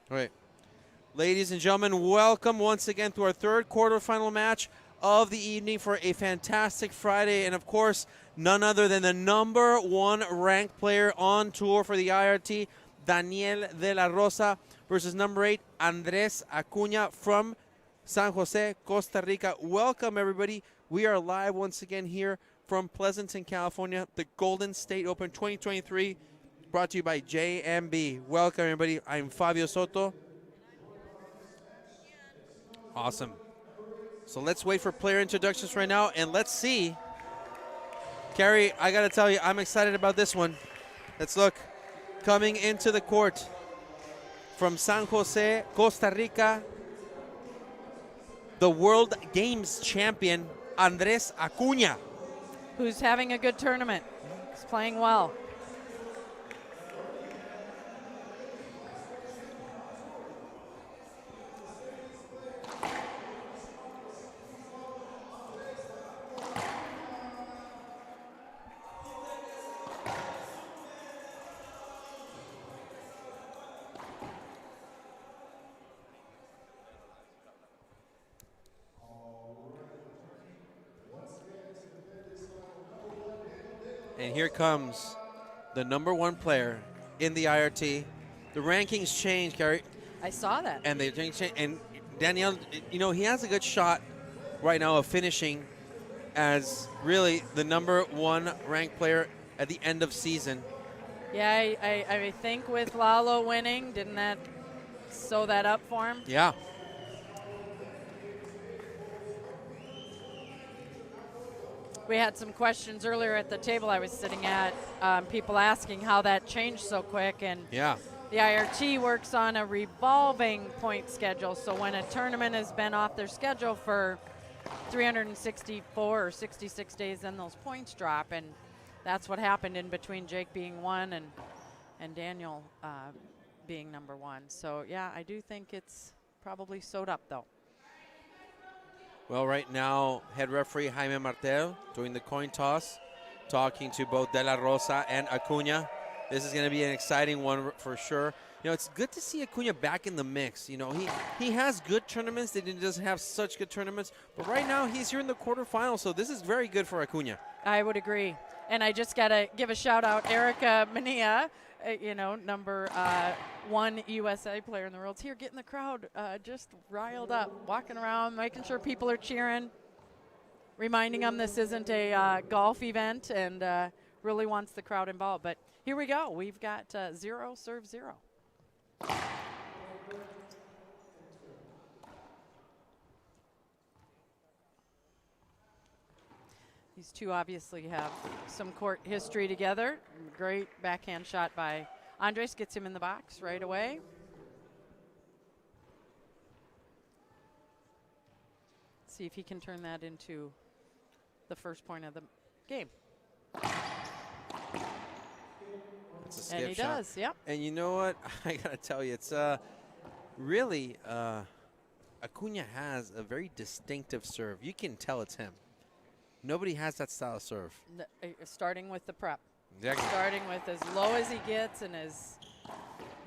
All right. Ladies and gentlemen, welcome once again to our third quarterfinal match of the evening for a fantastic Friday. And, of course, none other than the #1 ranked player on tour for the IRT, Daniel de la Rosa, versus #8, Andres Acuña from San Jose, Costa Rica. Welcome, everybody. We are live once again here from Pleasanton, California, the Golden State Open 2023, brought to you by JMB. Welcome, everybody. I'm Fabio Soto. Awesome. So let's wait for player introductions right now, and let's see. Carrie, I got to tell you, I'm excited about this one. Let's look. Coming into the court from San Jose, Costa Rica, the World Games champion, Andres Acuña. Who's having a good tournament. He's playing well. And here comes the #1 player in the IRT. The rankings change, Carrie. I saw that. And they change. And Daniel, you know, he has a good shot right now of finishing as really the #1 ranked player at the end of season. Yeah, I think with Lalo winning, didn't that sew that up for him? Yeah. We had some questions earlier at the table I was sitting at, people asking how that changed so quick. And Yeah. the IRT works on a revolving point schedule. So when a tournament has been off their schedule for 364 or 66 days, then those points drop. And that's what happened in between Jake being 1 and Daniel being #1. So, yeah, I do think it's probably sewed up, though. Well, right now, head referee Jaime Martel doing the coin toss, talking to both De La Rosa and Acuña. This is going to be an exciting one for sure. You know, it's good to see Acuña back in the mix. You know, he has good tournaments. They didn't just have such good tournaments. But right now, he's here in the quarterfinals, so this is very good for Acuña. I would agree. And I just got to give a shout-out, Erica Mania, you know, #1 USA player in the world. Here, getting the crowd just riled up, walking around, making sure people are cheering, reminding them this isn't a golf event, and really wants the crowd involved. But here we go. We've got 0 serve 0. These two obviously have some court history together. Great backhand shot by Andres, gets him in the box right away. See if he can turn that into the first point of the game. It's a skip and he shot. does, yep. And you know what? I got to tell you, it's really Acuña has a very distinctive serve. You can tell it's him. Nobody has that style of serve. Starting with the prep. Exactly. Starting with as low as he gets and as,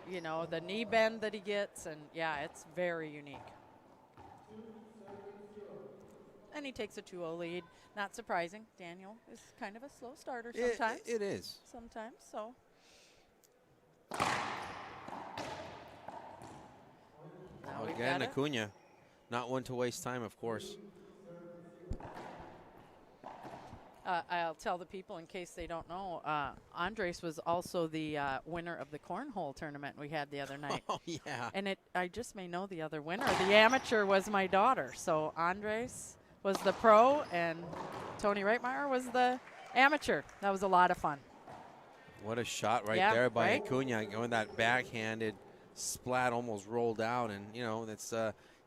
you know, the knee bend that he gets. And, yeah, it's very unique. And he takes a 2-0 lead. Not surprising. Daniel is kind of a slow starter sometimes. It is. Sometimes, so. Now Again, Acuña, not one to waste time, of course. I'll tell the people in case they don't know, Andres was also the winner of the cornhole tournament we had the other night. Oh, yeah. And I just may know the other winner. The amateur was my daughter. So Andres was the pro and Tony Reitmeyer was the amateur. That was a lot of fun. What a shot there by Acuña, going that backhanded splat, almost rolled out. And, you know, that's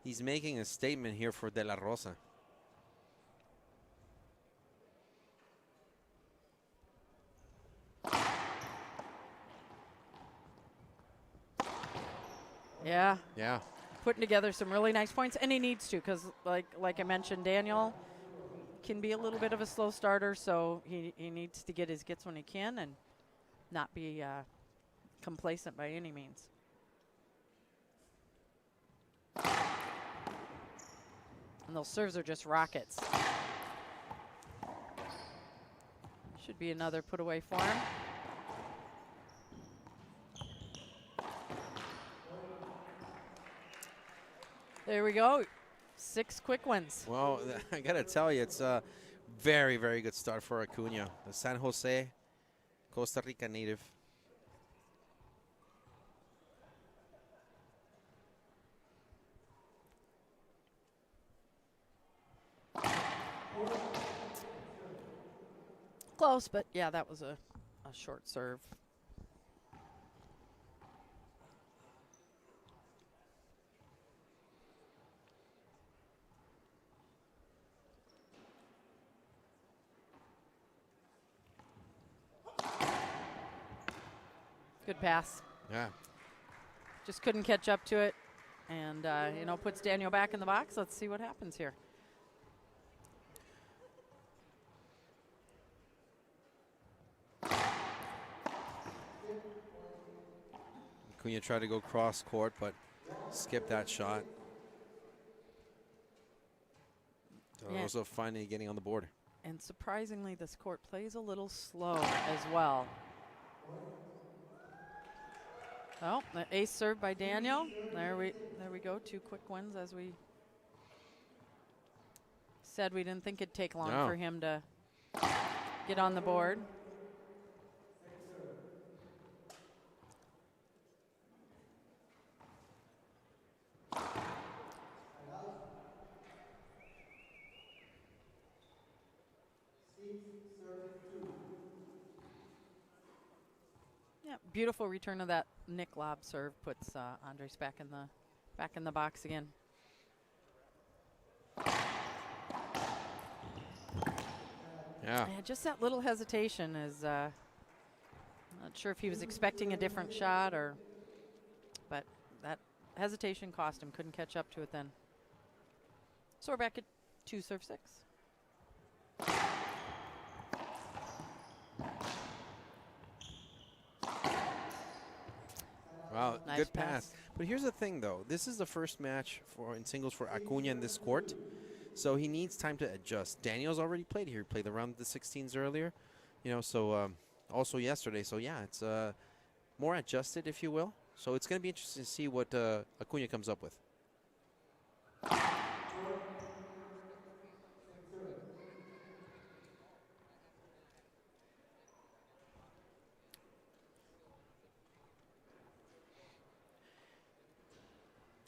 he's making a statement here for De La Rosa. Yeah. Yeah. Putting together some really nice points, and he needs to because, like I mentioned, Daniel can be a little bit of a slow starter, so he needs to get his gets when he can and not be complacent by any means. And those serves are just rockets. Should be another put away for him. There we go. 6 quick wins. Well, I got to tell you, it's a very, very good start for Acuña, the San Jose, Costa Rica native. Close, but yeah, that was a short serve. Good pass. Yeah. Just couldn't catch up to it. And, you know, puts Daniel back in the box. Let's see what happens here. Acuña tried to go cross court, but skipped that shot. Yeah. Rosa finally getting on the board. And surprisingly, this court plays a little slow as well. Oh, the ace serve by Daniel. There we go. 2 quick wins, as we said. We didn't think it'd take long for him to get on the board. Yeah, beautiful return of that Nick lob serve puts Andres back in the box again. Yeah. Yeah, just that little hesitation is. Not sure if he was expecting a different shot but that hesitation cost him. Couldn't catch up to it then. So we're back at 2-6. Wow, Nice good pass. pass. But here's the thing, though. This is the first match in singles for Acuña in this court, so he needs time to adjust. Daniel's already played here. He played around the 16s earlier, you know. So also yesterday. So yeah, it's more adjusted, if you will. So it's going to be interesting to see what Acuña comes up with.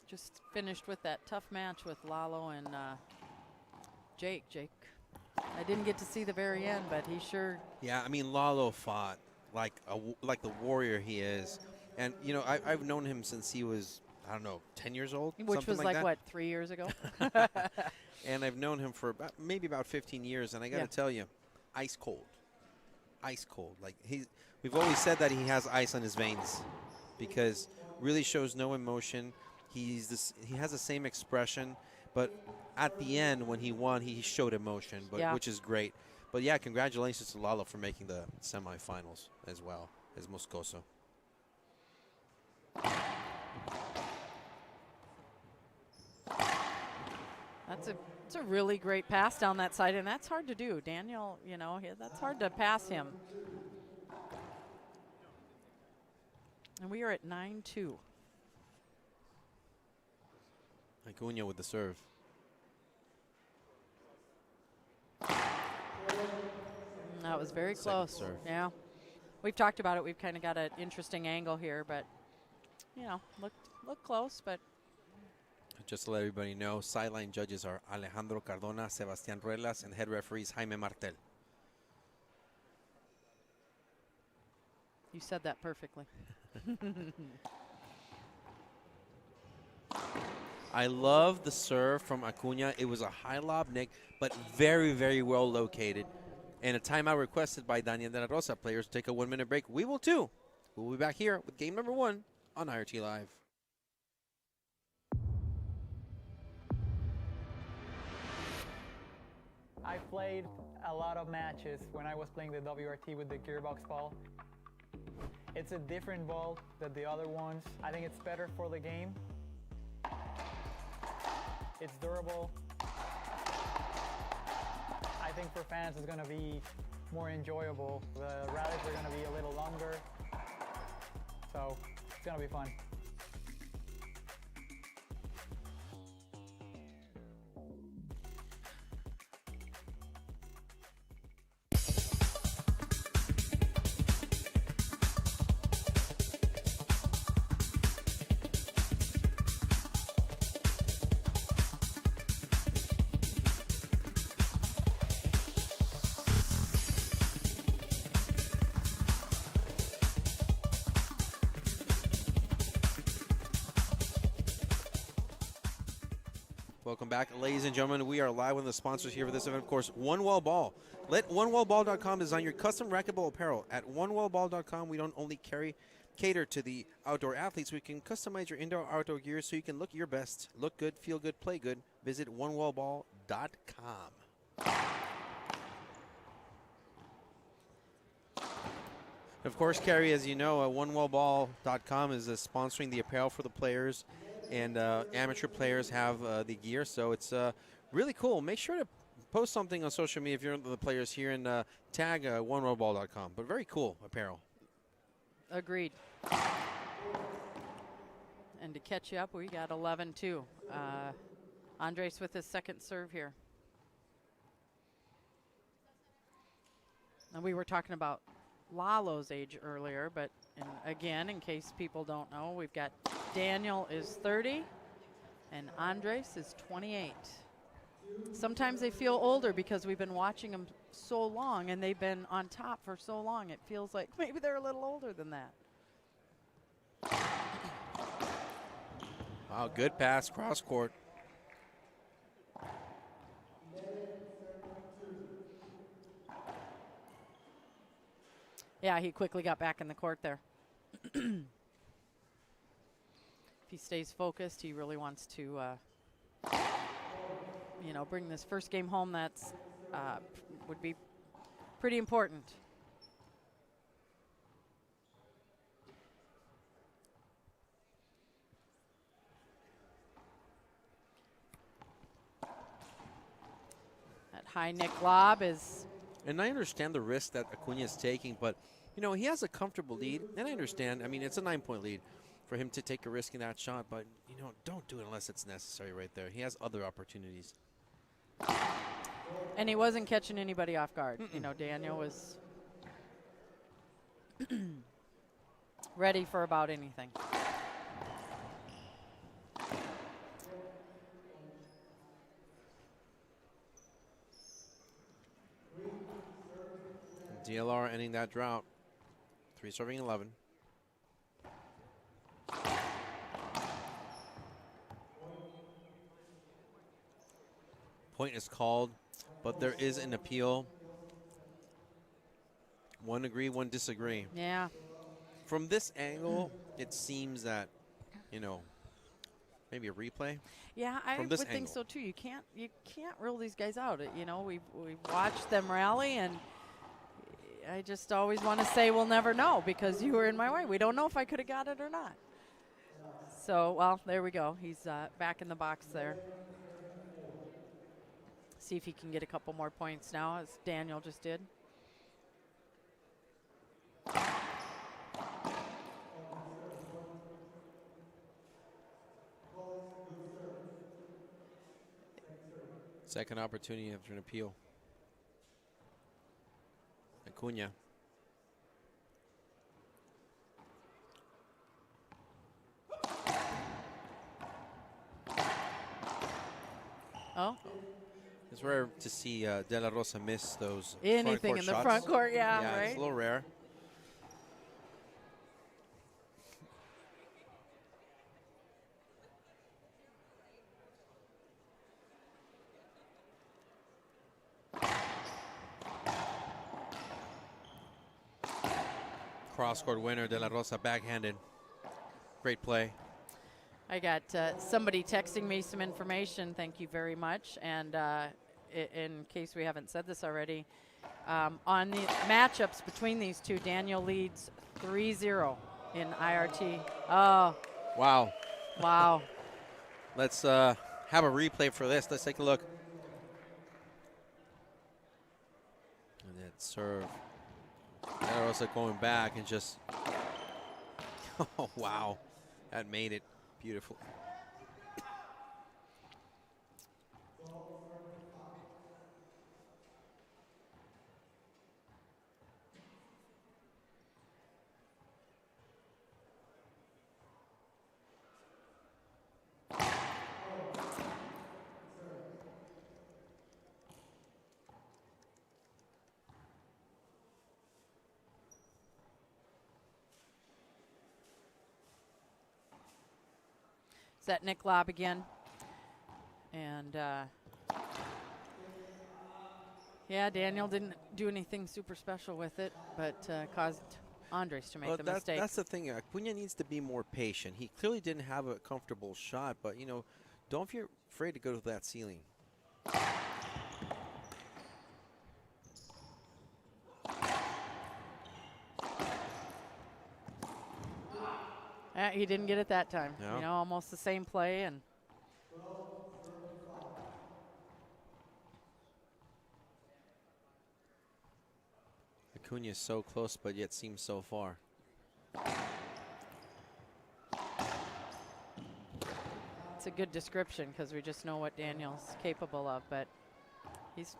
Just finished with that tough match with Lalo and Jake. I didn't get to see the very end, but he sure. Yeah, I mean, Lalo fought like the warrior he is. And, you know, I've known him since he was, I don't know, 10 years old? Which was like that. what, 3 years ago? And I've known him for maybe about 15 years. And I got to tell you, ice cold. Ice cold. Like, we've always said that he has ice on his veins because really shows no emotion. He has the same expression, but at the end when he won, he showed emotion, which is great. But yeah, congratulations to Lalo for making the semifinals as well as Moscoso. It's a really great pass down that side, and that's hard to do. Daniel, you know, that's hard to pass him. And we are at 9-2. Acuña with the serve. That was very close. Serve. Yeah. We've talked about it. We've kind of got an interesting angle here, but, you know, look close, but. Just to let everybody know, sideline judges are Alejandro Cardona, Sebastián Ruelas, and head referees Jaime Martel. You said that perfectly. I love the serve from Acuña. It was a high lob, Nick, but very, very well located. And a timeout requested by Daniel de la Rosa. Players take a 1-minute break. We will too. We'll be back here with game number 1 on IRT Live. I played a lot of matches when I was playing the WRT with the gearbox ball. It's a different ball than the other ones. I think it's better for the game. It's durable. think for fans it's going to be more enjoyable. The rallies are going to be a little longer, so it's going to be fun. Welcome back, ladies and gentlemen. We are live with the sponsors here for this event, of course, One Well Ball. Let onewellball.com design your custom racquetball apparel. At onewellball.com, we don't only cater to the outdoor athletes. We can customize your indoor-outdoor gear so you can look your best, look good, feel good, play good. Visit onewellball.com. Of course, Carrie, as you know, onewellball.com is sponsoring the apparel for the players. And amateur players have the gear, so it's really cool. Make sure to post something on social media if you're the players here and tag onewellball.com. But very cool apparel. Agreed. And to catch you up, we got 11-2. Andres with his second serve here. And we were talking about Lalo's age earlier, but again, in case people don't know, we've got Daniel is 30 and Andres is 28. Sometimes they feel older because we've been watching them so long and they've been on top for so long. It feels like maybe they're a little older than that. Wow, good pass, cross court. Yeah, he quickly got back in the court there. If he stays focused, he really wants to, you know, bring this first game home. That's would be pretty important. That high neck lob is. And I understand the risk that Acuña is taking, but, you know, he has a comfortable lead. And I understand, I mean, it's a 9-point lead for him to take a risk in that shot. But, you know, don't do it unless it's necessary right there. He has other opportunities. And he wasn't catching anybody off guard. You know, Daniel was ready for about anything. DLR ending that drought. 3 serving 11. Point is called, but there is an appeal. One agree, one disagree. Yeah. From this angle, it seems that, you know, maybe a replay. Yeah, I would think so too. You can't rule these guys out. You know, we've watched them rally, and I just always want to say we'll never know because you were in my way. We don't know if I could have got it or not. So, well, there we go. He's back in the box there. See if he can get a couple more points now, as Daniel just did. Second opportunity after an appeal. Acuña. Oh. It's rare to see De La Rosa miss those anything in the front court, yeah, right? It's a little rare. Cross-court winner, De La Rosa backhanded. Great play. I got somebody texting me some information. Thank you very much. And in case we haven't said this already, on the matchups between these two, Daniel leads 3-0 in IRT. Oh. Wow. Wow. Let's have a replay for this. Let's take a look. serve. Rosa going back and just, oh, wow. That made it beautiful. That Nick lob again. And yeah, Daniel didn't do anything super special with it, but caused Andres to make the mistake. That's the thing. Acuña needs to be more patient. He clearly didn't have a comfortable shot, but, you know, don't be afraid to go to that ceiling. He didn't get it that time. Yeah. You know, almost the same play. And Acuña is so close, but yet seems so far. it's a good description because we just know what Daniel's capable of. But he's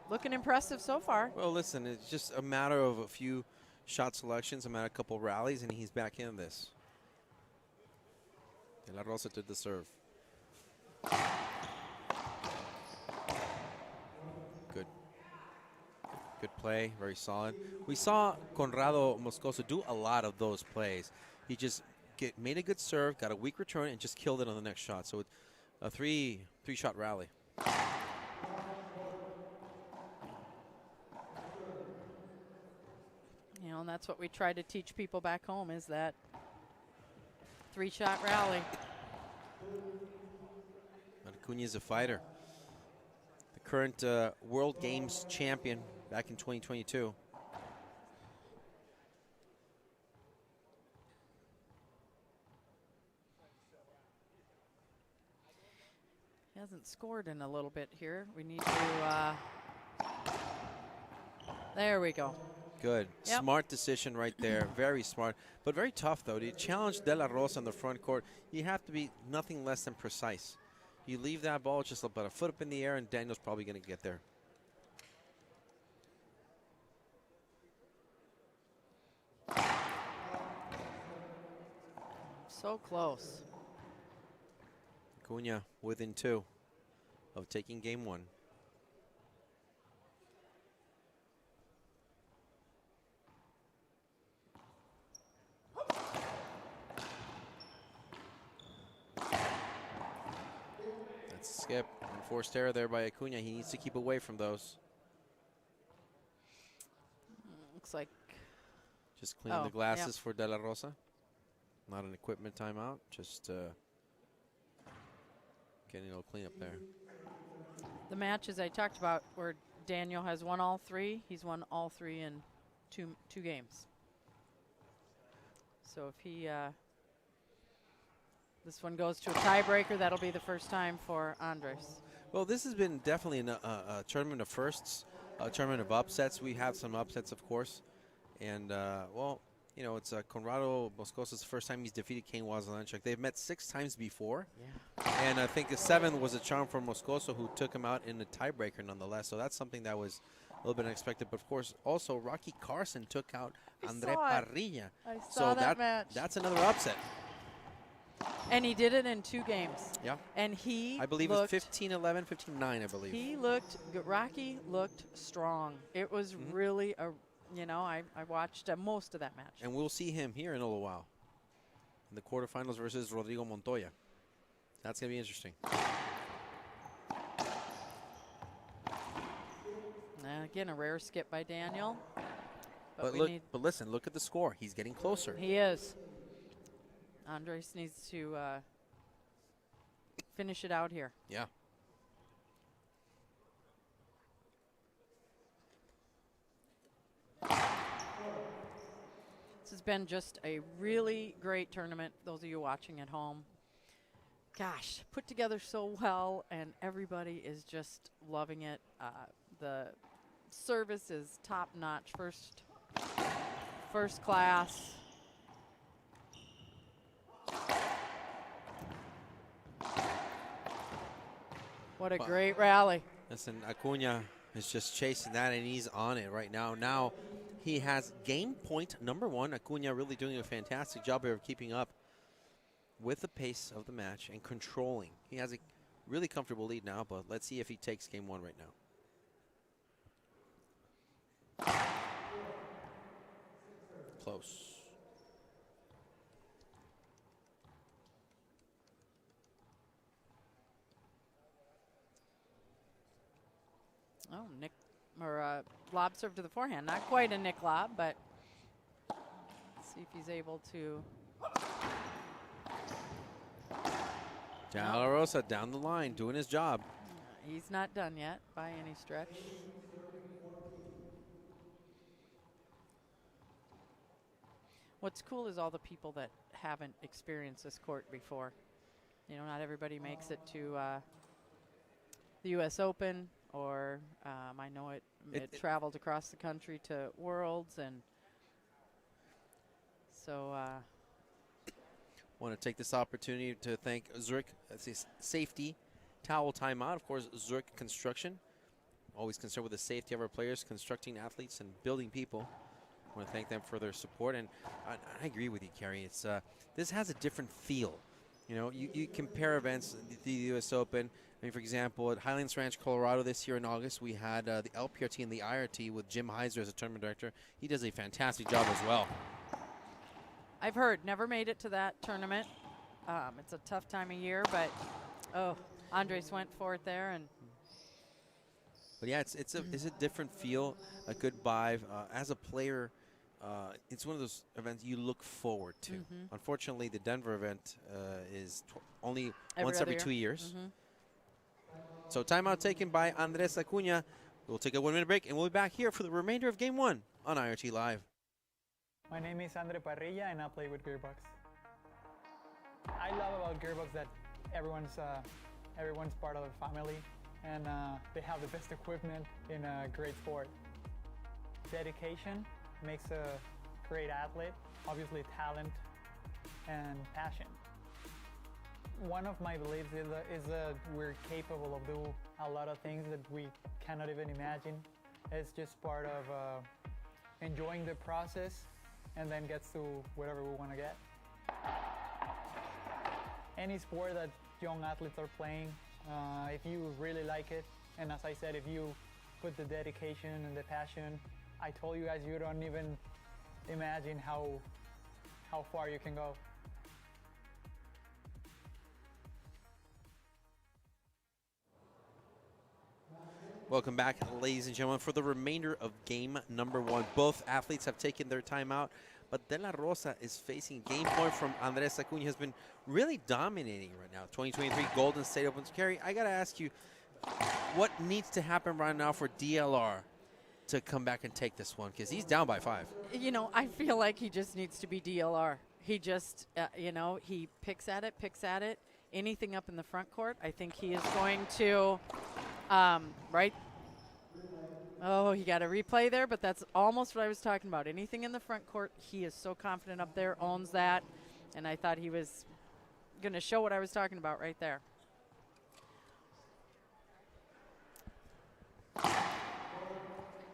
looking impressive so far. Well, listen, it's just a matter of a few shot selections, a matter of a couple rallies, and he's back in this. De La Rosa to the serve. Good. Good play, very solid. We saw Conrado Moscoso do a lot of those plays. He just made a good serve, got a weak return, and just killed it on the next shot. So a three-shot rally. You know, and that's what we try to teach people back home is that three-shot rally. Acuña is a fighter. The current World Games champion back in 2022. He hasn't scored in a little bit here. We need to, there we go. Good. Yep. Smart decision right there. Very smart. But very tough, though. To challenge De La Rosa on the front court, you have to be nothing less than precise. You leave that ball just about a foot up in the air, and Daniel's probably going to get there. So close. Acuña within 2 of taking game 1. That's a skip. Enforced error there by Acuña. He needs to keep away from those. Looks like Just cleaning the glasses for De La Rosa. Not an equipment timeout, just getting a little cleanup there. the matches I talked about where Daniel has won all 3. He's won all 3 in two games. So if he, this one goes to a tiebreaker, that'll be the first time for Andres. Well, this has been definitely a tournament of firsts, a tournament of upsets. We have some upsets, of course. And, well, you know, it's Conrado Moscoso's first time he's defeated Cain Wozniacki. They've met 6 times before. Yeah. And I think the 7th was a charm for Moscoso, who took him out in a tiebreaker nonetheless. So that's something that was a little bit unexpected. But, of course, also Rocky Carson took out Andre Parrilla. I saw that match. That's another upset. And he did it in 2 games. Yeah. And he I believe looked, it's 15-11, 15-9, I believe. He looked, Rocky looked strong. It was really a, you know, I watched most of that match. And we'll see him here in a little while in the quarterfinals versus Rodrigo Montoya. That's going to be interesting. Again, a rare skip by Daniel. But listen, look at the score. He's getting closer. He is. Andres needs to finish it out here. Yeah. This has been just a really great tournament, those of you watching at home. Gosh, put together so well, and everybody is just loving it. The service is top notch, first class. What a great rally. Listen, Acuña is just chasing that, and he's on it right now. Now he has game point number 1. Acuña really doing a fantastic job here of keeping up with the pace of the match and controlling. He has a really comfortable lead now, but let's see if he takes game 1 right now. Close. Oh, Nick, or lob serve to the forehand. Not quite a Nick lob, but see if he's able to. De La Rosa down the line, doing his job. He's not done yet by any stretch. What's cool is all the people that haven't experienced this court before. You know, not everybody makes it to the U.S. Open, or I know it traveled across the country to Worlds, and so. Want to take this opportunity to thank Zurich Safety Towel Timeout. Of course, Zurich Construction, always concerned with the safety of our players, constructing athletes and building people. I want to thank them for their support, and I agree with you, Kerry. It's this has a different feel. You know, you compare events, the U.S. Open. I mean, for example, at Highlands Ranch, Colorado this year in August, we had the LPRT and the IRT with Jim Heiser as a tournament director. He does a fantastic job as well. I've heard, never made it to that tournament. It's a tough time of year, but Andres went for it there, and. But yeah, it's a different feel, a good vibe. As a player, it's one of those events you look forward to. Unfortunately, the Denver event is only once every 2 years. So timeout taken by Andres Acuña. We'll take a 1-minute break, and we'll be back here for the remainder of Game 1 on IRT Live. My name is Andre Parrilla, and I play with Gearbox. I love about Gearbox that everyone's part of the family, and they have the best equipment in a great sport. Dedication makes a great athlete, obviously talent and passion. One of my beliefs is that we're capable of doing a lot of things that we cannot even imagine. It's just part of enjoying the process, and then gets to whatever we want to get. Any sport that young athletes are playing, if you really like it, and as I said, if you put the dedication and the passion, I told you guys you don't even imagine how far you can go. Welcome back, ladies and gentlemen, for the remainder of game number 1. Both athletes have taken their timeout, but De La Rosa is facing game point from Andres Acuña, has been really dominating right now. 2023 Golden State Opens. Kerry, I got to ask you, what needs to happen right now for DLR to come back and take this one? Because he's down by 5. You know, I feel like he just needs to be DLR. He just, you know, he picks at it. Anything up in the front court, I think he is going to, right? Oh, he got a replay there, but that's almost what I was talking about. Anything in the front court, he is so confident up there, owns that, and I thought he was going to show what I was talking about right there.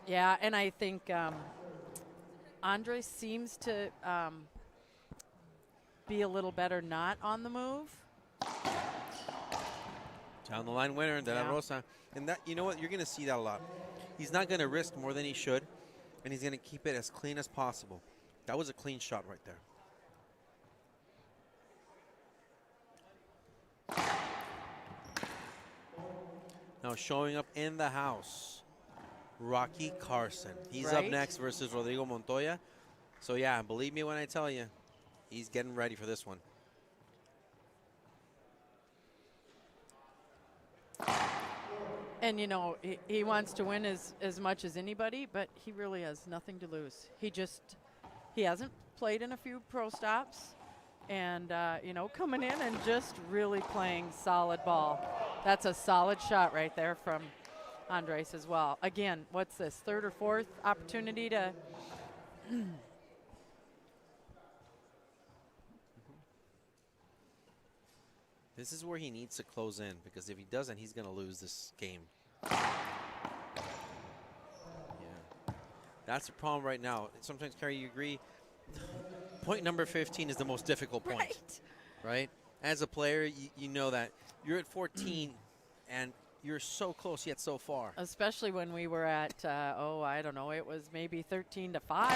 Yeah, and I think Andre seems to be a little better not on the move. Down the line winner, De La Rosa. And that, you know what, you're going to see that a lot. He's not going to risk more than he should, and he's going to keep it as clean as possible. That was a clean shot right there. Now showing up in the house, Rocky Carson. He's up next versus Rodrigo Montoya. So yeah, believe me when I tell you, he's getting ready for this one. And, you know, he wants to win as much as anybody, but he really has nothing to lose. He hasn't played in a few pro stops, and, you know, coming in and just really playing solid ball. That's a solid shot right there from Andres as well. Again, what's this, third or fourth opportunity to This is where he needs to close in, because if he doesn't, he's going to lose this game. That's the problem right now. Sometimes, Carrie, you agree, point number 15 is the most difficult point, right? As a player, you know that you're at 14 and you're so close yet so far. Especially when we were at, I don't know, it was maybe 13-5.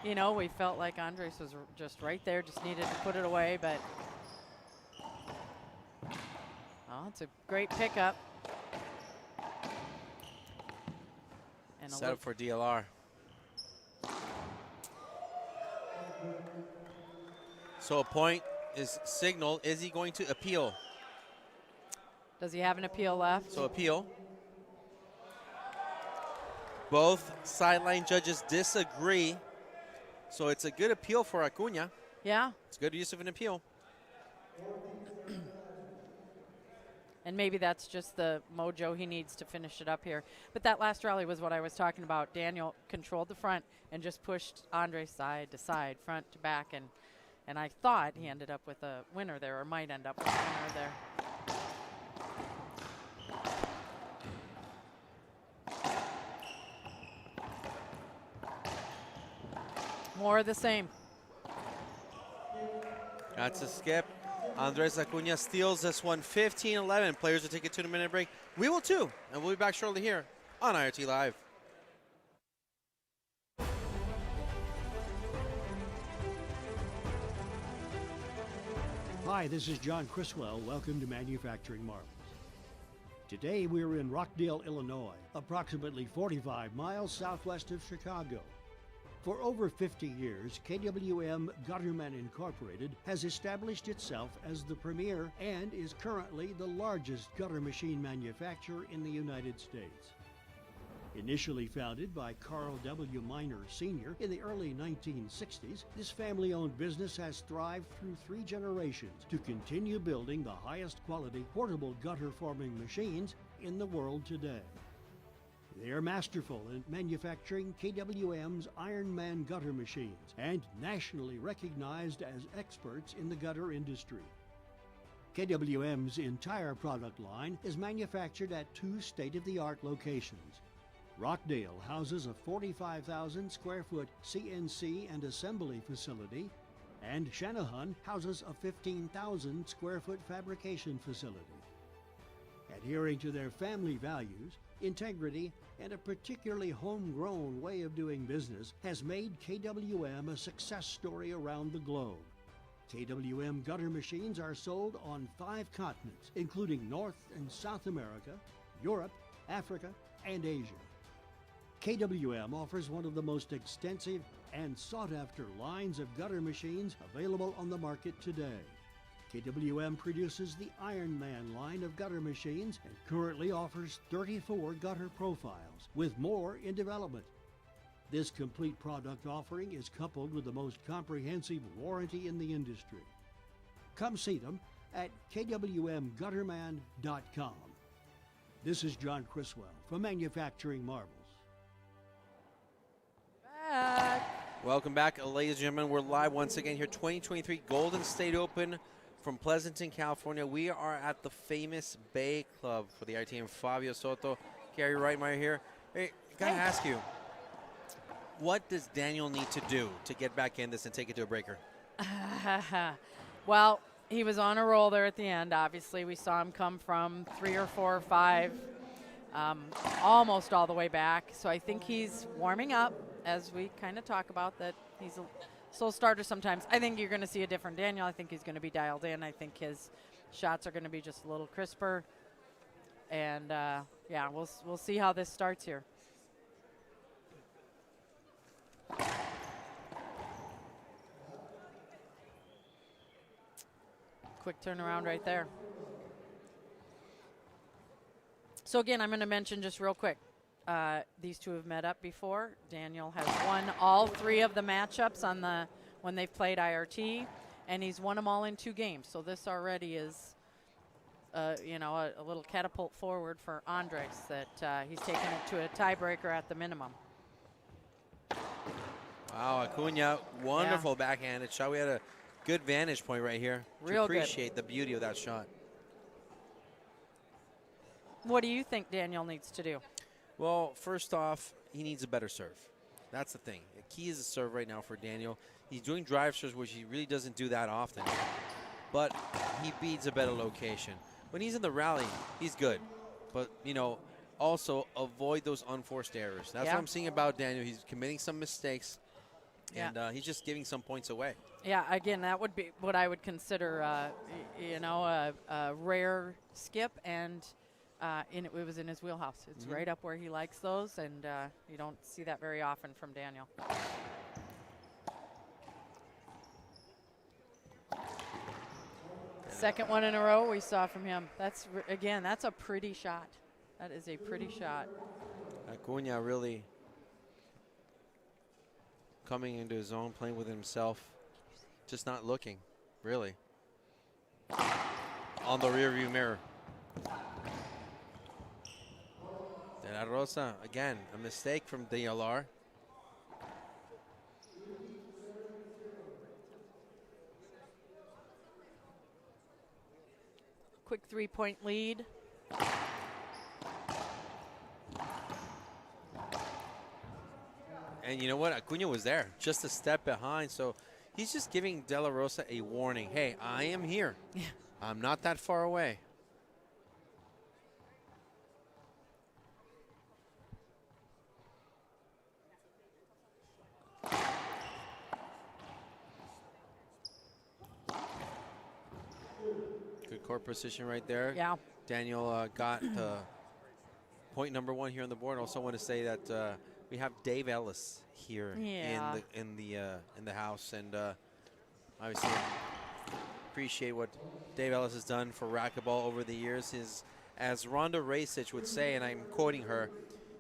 You know, we felt like Andres was just right there, just needed to put it away, but it's a great pickup. And set up for DLR. So a point is signaled. Is he going to appeal? Does he have an appeal left? So appeal. Both sideline judges disagree. So it's a good appeal for Acuña. Yeah. It's good use of an appeal. And maybe that's just the mojo he needs to finish it up here. But that last rally was what I was talking about. Daniel controlled the front and just pushed Andres side to side, front to back, and I thought he ended up with a winner there, or might end up with a winner there. More of the same. That's a skip. Andres Acuña steals this one, 15-11. Players will take a 2-minute break. We will too, and we'll be back shortly here on IRT Live. Hi, this is John Criswell. Welcome to Manufacturing Marvels. Today we're in Rockdale, Illinois, approximately 45 miles southwest of Chicago. For over 50 years, KWM Gutterman Incorporated has established itself as the premier and is currently the largest gutter machine manufacturer in the United States. Initially founded by Carl W. Miner Sr. in the early 1960s, this family-owned business has thrived through 3 generations to continue building the highest quality portable gutter forming machines in the world today. They are masterful in manufacturing KWM's Ironman gutter machines and nationally recognized as experts in the gutter industry. KWM's entire product line is manufactured at 2 state-of-the-art locations. Rockdale houses a 45,000 square foot CNC and assembly facility, and Shanahan houses a 15,000 square foot fabrication facility. Adhering to their family values, integrity, and a particularly homegrown way of doing business has made KWM a success story around the globe. KWM gutter machines are sold on 5 continents, including North and South America, Europe, Africa, and Asia. KWM offers one of the most extensive and sought-after lines of gutter machines available on the market today. KWM produces the Ironman line of gutter machines and currently offers 34 gutter profiles, with more in development. This complete product offering is coupled with the most comprehensive warranty in the industry. Come see them at kwmgutterman.com. This is John Criswell from Manufacturing Marvels. Welcome back, ladies and gentlemen. We're live once again here, 2023 Golden State Open from Pleasanton, California. We are at the famous Bay Club for the IRT team. Fabio Soto, Gary Reitmeyer here. Hey, gotta ask you, what does Daniel need to do to get back in this and take it to a breaker? Well, he was on a roll there at the end. Obviously, we saw him come from 3 or 4 or 5, almost all the way back. So I think he's warming up, as we kind of talk about, that he's a slow starter sometimes. I think you're going to see a different Daniel. I think he's going to be dialed in. I think his shots are going to be just a little crisper. And, yeah, we'll see how this starts here. Quick turnaround right there. So, again, I'm going to mention just real quick. These two have met up before. Daniel has won all 3 of the matchups on when they've played IRT, and he's won them all in 2 games. So this already is you know, a little catapult forward for Andres that he's taken it to a tiebreaker at the minimum. Wow, Acuña, wonderful backhanded shot. We had a good vantage point right here to Real good. appreciate the beauty of that shot. What do you think Daniel needs to do? Well, first off, he needs a better serve. That's the thing. The key is the serve right now for Daniel. He's doing drive serves, which he really doesn't do that often. But he beats a better location. When he's in the rally, he's good. But, you know, also avoid those unforced errors. That's what I'm seeing about Daniel. He's committing some mistakes, and he's just giving some points away. Yeah, again, that would be what I would consider, you know, a rare skip, and it was in his wheelhouse. It's right up where he likes those, and you don't see that very often from Daniel. Second one in a row we saw from him. That's, again, that's a pretty shot. That is a pretty shot. Acuña really coming into his own, playing with himself, just not looking, really, on the rearview mirror. De La Rosa, again, a mistake from DLR. Quick 3-point lead. And you know what? Acuña was there, just a step behind. So he's just giving De La Rosa a warning. Hey, I am here. Yeah. I'm not that far away. Good court position right there. Yeah. Daniel got point number 1 here on the board. Also want to say that we have Dave Ellis here in the house, and obviously appreciate what Dave Ellis has done for racquetball over the years. As Rhonda Racich would say, and I'm quoting her,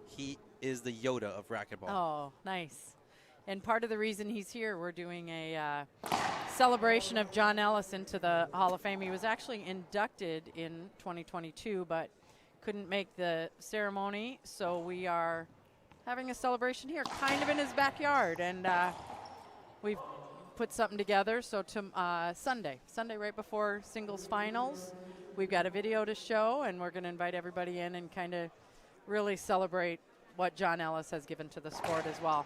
he is the Yoda of racquetball. Oh, nice. And part of the reason he's here, we're doing a celebration of John Ellis into the Hall of Fame. He was actually inducted in 2022, but couldn't make the ceremony, so we are having a celebration here, kind of in his backyard, and we've put something together. So to Sunday right before singles finals, we've got a video to show, and we're going to invite everybody in and kind of really celebrate what John Ellis has given to the sport as well.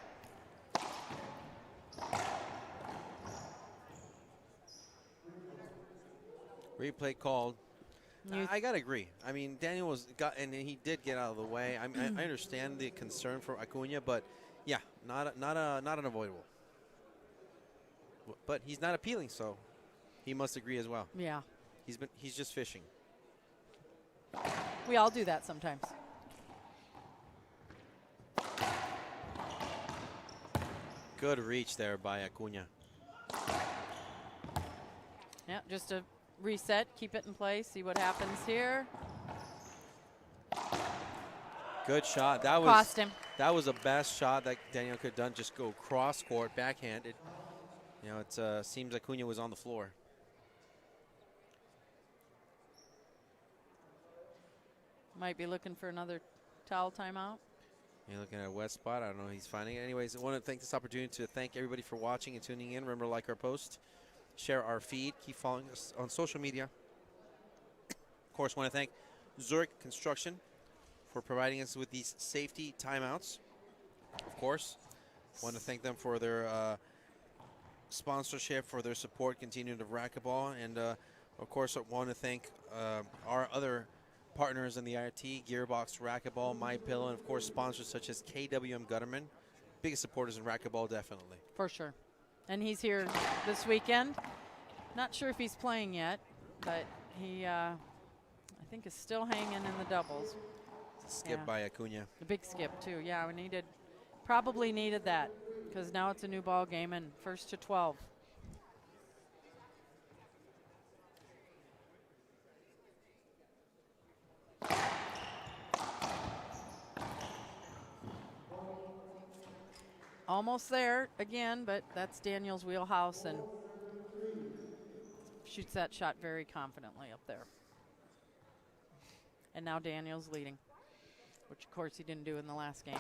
Replay called. I gotta agree. I mean, Daniel and he did get out of the way. I understand the concern for Acuña, but yeah, not unavoidable. But he's not appealing, so he must agree as well. Yeah, he's just fishing. We all do that sometimes. Good reach there by Acuña. Yeah, just a reset, keep it in place, see what happens here. Good shot. That Cost him. That was the best shot that Daniel could have done. Just go cross court, backhanded. You know, it seems Acuña was on the floor. Might be looking for another towel timeout. You're looking at a wet spot. I don't know. He's finding it. Anyways, I want to take this opportunity to thank everybody for watching and tuning in. Remember to like our post, share our feed, keep following us on social media. Of course, want to thank Zurich Construction for providing us with these safety timeouts. Of course, want to thank them for their sponsorship, for their support, continuing of racquetball, and of course, I want to thank our other partners in the IRT, Gearbox, Racquetball, MyPillow, and of course sponsors such as KWM Gutterman. Biggest supporters in racquetball, definitely. For sure. And he's here this weekend. Not sure if he's playing yet, but he, I think, is still hanging in the doubles. Skip by Acuña. A big skip, too. Yeah, we probably needed that, because now it's a new ball game and first to 12. Almost there again, but that's Daniel's wheelhouse, and shoots that shot very confidently up there. And now Daniel's leading, which of course he didn't do in the last game.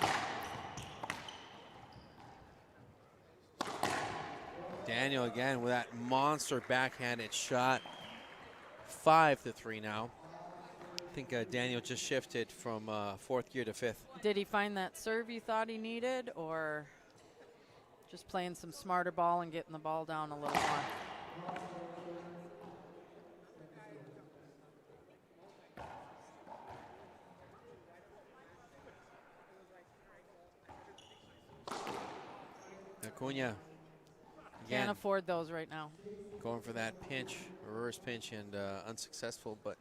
Daniel again with that monster backhanded shot. 5-3 now. I think Daniel just shifted from 4th gear to 5th. Did he find that serve you thought he needed, or just playing some smarter ball and getting the ball down a little more? Acuña. Can't afford those right now. Going for that pinch, reverse pinch, and unsuccessful, but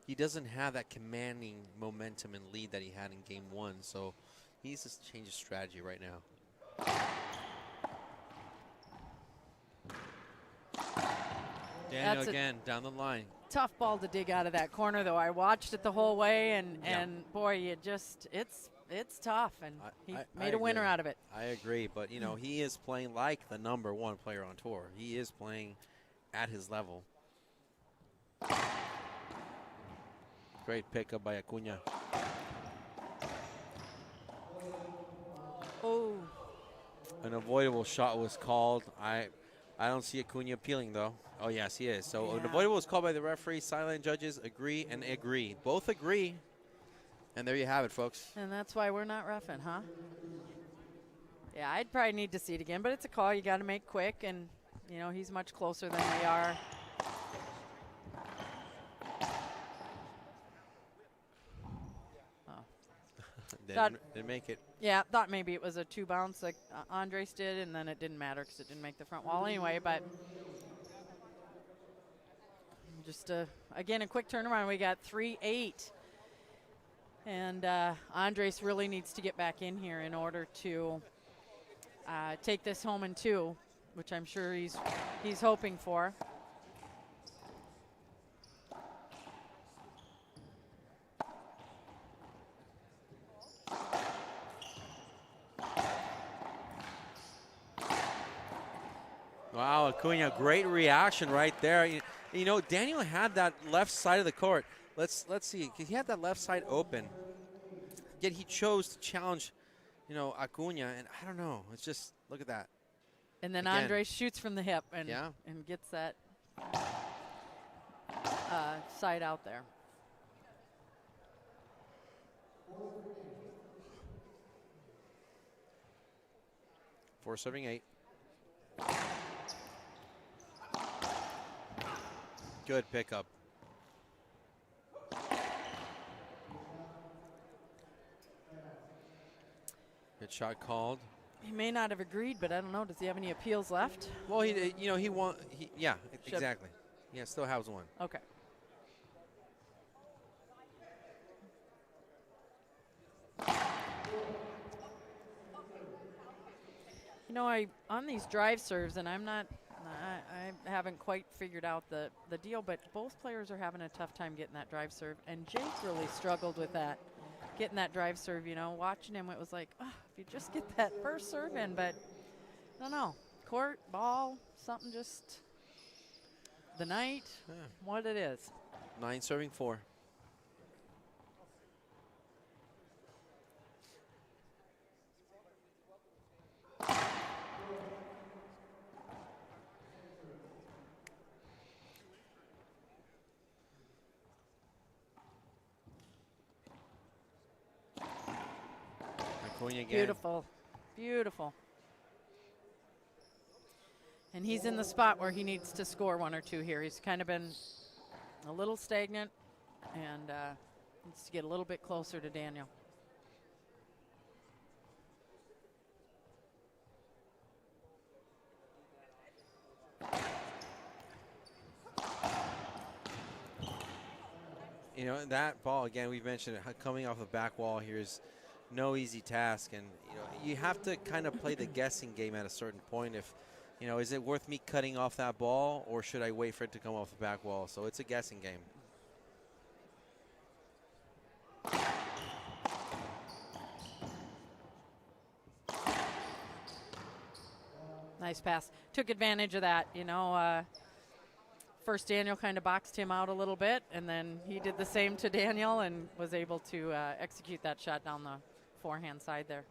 he doesn't have that commanding momentum and lead that he had in game 1, so he needs to change his strategy right now. Daniel again down the line. Tough ball to dig out of that corner, though. I watched it the whole way, and boy, it's tough, and he made a winner out of it. I agree, but you know, he is playing like the #1 player on tour. He is playing at his level. Great pickup by Acuña. Oh. An avoidable shot was called. I don't see Acuña appealing, though. Oh, yes, he is. So an avoidable was called by the referee. Silent judges agree and agree. Both agree. And there you have it, folks. And that's why we're not roughing, huh? Yeah, I'd probably need to see it again, but it's a call you got to make quick, and, you know, he's much closer than we are. Didn't make it. Yeah, thought maybe it was a 2 bounce like Andres did, and then it didn't matter because it didn't make the front wall anyway, but just, again, a quick turnaround. We got 3-8. And Andres really needs to get back in here in order to take this home in 2, which I'm sure he's hoping for. Wow, Acuña, great reaction right there. You know, Daniel had that left side of the court. Let's see. He had that left side open, yet he chose to challenge, you know, Acuña, and I don't know. It's just, look at that. And then again, Andres shoots from the hip and gets that side out there. Four serving 8. Good pickup. Good shot called. He may not have agreed, but I don't know. Does he have any appeals left? Well, he won. Yeah, exactly. Yeah, still has one. Okay. You know, on these drive serves, and I haven't quite figured out the deal, but both players are having a tough time getting that drive serve, and Jake really struggled with that, getting that drive serve. You know, watching him, it was like, oh, if you just get that first serve in, but I don't know, court, ball, something, just the night, what it is. 9 serving 4. Again. Beautiful, beautiful. And he's in the spot where he needs to score 1 or 2 here. He's kind of been a little stagnant and needs to get a little bit closer to Daniel. You know, that ball, again, we've mentioned it, coming off the back wall here is no easy task, and you know, you have to kind of play the guessing game at a certain point. If, you know, is it worth me cutting off that ball, or should I wait for it to come off the back wall? So it's a guessing game. Nice pass. Took advantage of that, you know. First, Daniel kind of boxed him out a little bit, and then he did the same to Daniel and was able to execute that shot down the forehand side there.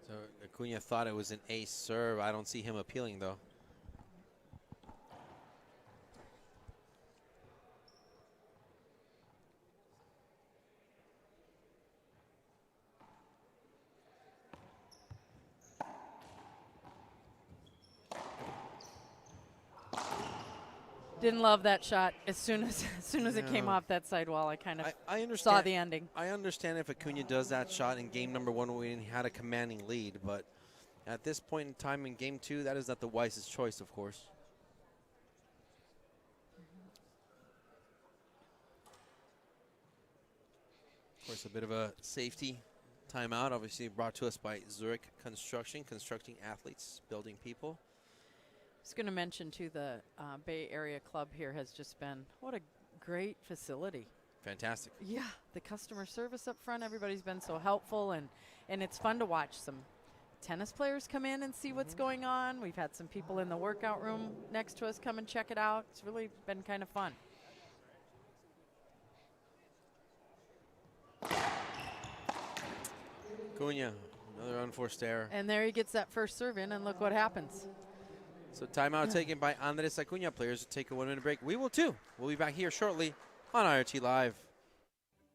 So Acuna thought it was an ace serve. I don't see him appealing, though. Didn't love that shot. As soon as it came off that sidewall, I kind of I understand, saw the ending. I understand if Acuna does that shot in game number 1 when he had a commanding lead, but at this point in time in game 2, that is not the wisest choice, of course. Of course, a bit of a safety timeout, obviously brought to us by Zurich Construction, constructing athletes, building people. I was going to mention, too, the Bay Area Club here has just been, what a great facility. Fantastic. Yeah, the customer service up front, everybody's been so helpful, and it's fun to watch some tennis players come in and see what's going on. We've had some people in the workout room next to us come and check it out. It's really been kind of fun. Acuña, another unforced error. And there he gets that first serve in, and look what happens. So timeout taken by Andres Acuña. Players will take a 1-minute break. We will too. We'll be back here shortly on IRT Live.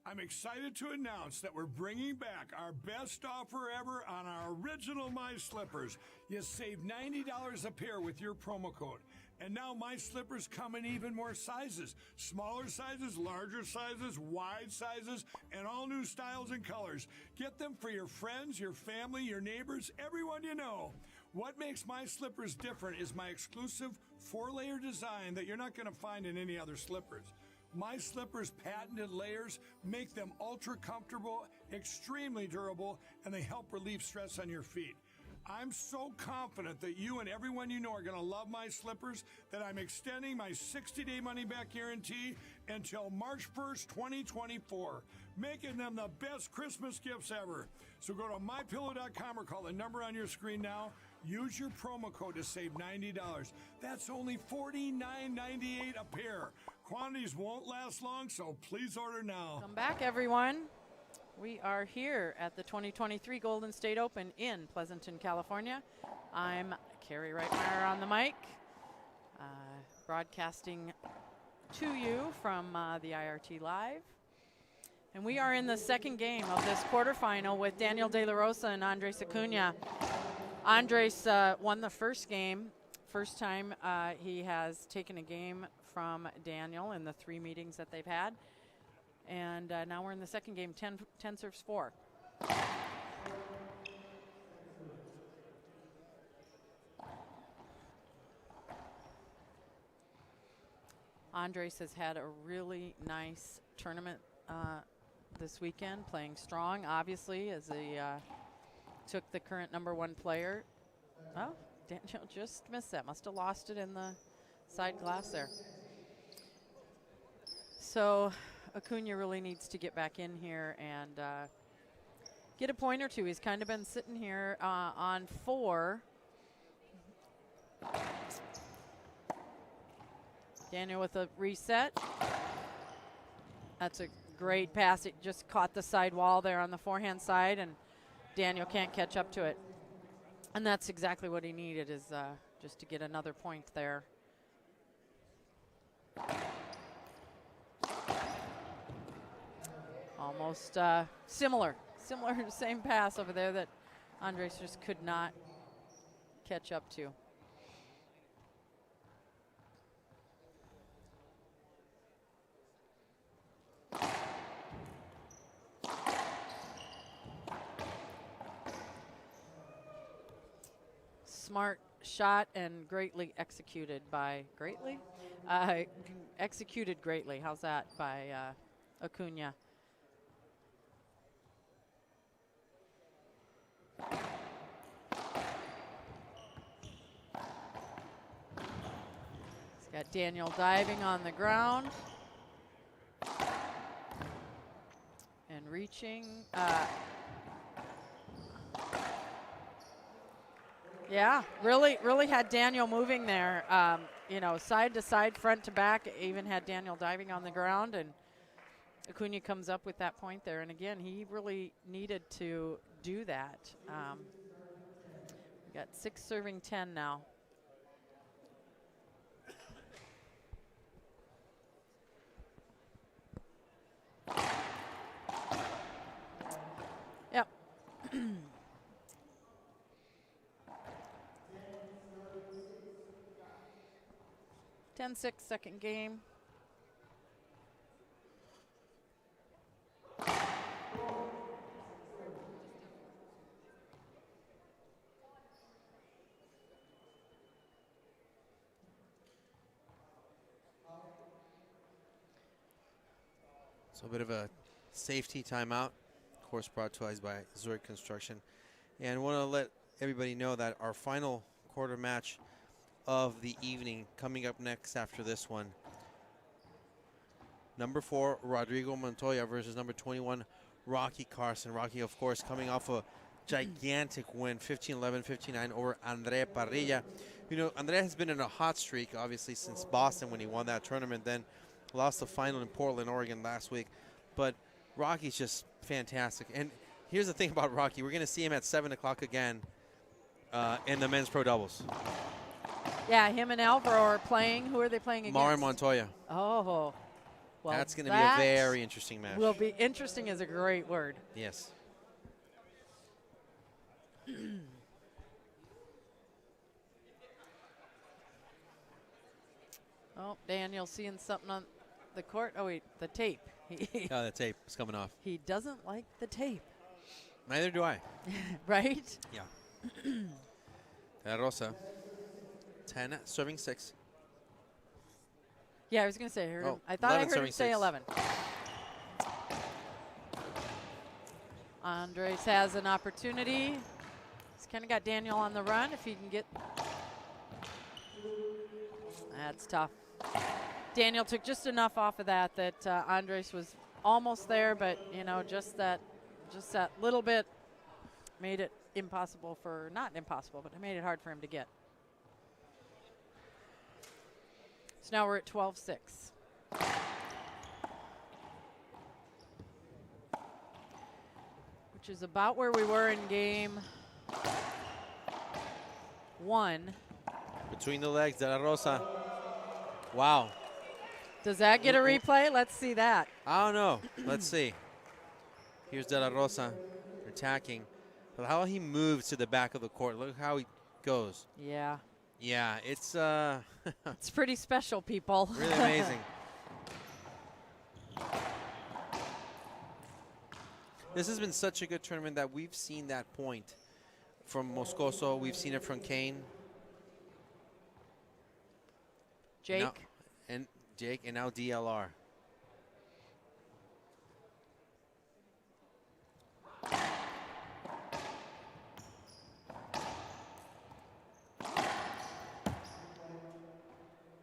I'm excited to announce that we're bringing back our best offer ever on our original My Slippers. You save $90 a pair with your promo code. And now My Slippers come in even more sizes. Smaller sizes, larger sizes, wide sizes, and all new styles and colors. Get them for your friends, your family, your neighbors, everyone you know. What makes My Slippers different is my exclusive 4-layer design that you're not going to find in any other slippers. My Slippers' patented layers make them ultra comfortable, extremely durable, and they help relieve stress on your feet. I'm so confident that you and everyone you know are going to love My Slippers that I'm extending my 60-day money-back guarantee until March 1st, 2024, making them the best Christmas gifts ever. So go to MyPillow.com or call the number on your screen now. Use your promo code to save $90. That's only $49.98 a pair. Quantities won't last long, so please order now. Come back, everyone. We are here at the 2023 Golden State Open in Pleasanton, California. I'm Carrie Reitmeyer on the mic, broadcasting to you from the IRT Live. And we are in the second game of this quarterfinal with Daniel De La Rosa and Andres Acuña. Andres won the first game. First time he has taken a game from Daniel in the 3 meetings that they've had. And now we're in the second game, 10 serves 4. Andres has had a really nice tournament this weekend, playing strong, obviously, as he took the current #1 player. Oh, Daniel just missed that. Must have lost it in the side glass there. So Acuña really needs to get back in here and get a point or two. He's kind of been sitting here on 4. Daniel with a reset. That's a great pass. It just caught the side wall there on the forehand side, and Daniel can't catch up to it. And that's exactly what he needed, is just to get another point there. Almost similar, same pass over there that Andres just could not catch up to. Smart shot and greatly executed by executed greatly. How's that by Acuña? He's got Daniel diving on the ground and reaching. Yeah, really had Daniel moving there. You know, side to side, front to back. Even had Daniel diving on the ground, and Acuna comes up with that point there. And again, he really needed to do that. We got 6 serving 10 now. Yep. 10-6 second game. So a bit of a safety timeout, of course brought to us by Zurich Construction. And I want to let everybody know that our final quarter match of the evening coming up next after this one. Number 4, Rodrigo Montoya versus number 21, Rocky Carson. Rocky, of course, coming off a gigantic win, 15-11, 15-9 over Andre Parrilla. You know, Andre has been in a hot streak, obviously, since Boston when he won that tournament, then lost the final in Portland, Oregon last week. But Rocky's just fantastic. And here's the thing about Rocky. We're going to see him at 7 o'clock again in the men's pro doubles. Yeah, him and Alvaro are playing. Who are they playing against? Mara Montoya. Oh, well, that's going to be a very interesting match. Will be interesting is a great word. Yes. Oh, Daniel seeing something on the court. Oh, wait, the tape. Oh, the tape is coming off. He doesn't like the tape. Neither do I. Right? Yeah. Rosa. 10 serving 6. Yeah, I was going to say, Oh, I thought I 11 heard him serving say 6. 11. Andres has an opportunity. He's kind of got Daniel on the run if he can get. That's tough. Daniel took just enough off of that Andres was almost there, but you know, just that little bit made it impossible for, not impossible, but it made it hard for him to get. So now we're at 12-6. Which is about where we were in game 1. Between the legs, De La Rosa. Wow. Does that get a replay? Let's see that. I don't know. Let's see. Here's De La Rosa attacking. But how he moves to the back of the court. Look how he goes. Yeah. Yeah, it's it's pretty special, people. Really amazing. This has been such a good tournament that we've seen that point from Moscoso. We've seen it from Kane. Jake. And now DLR.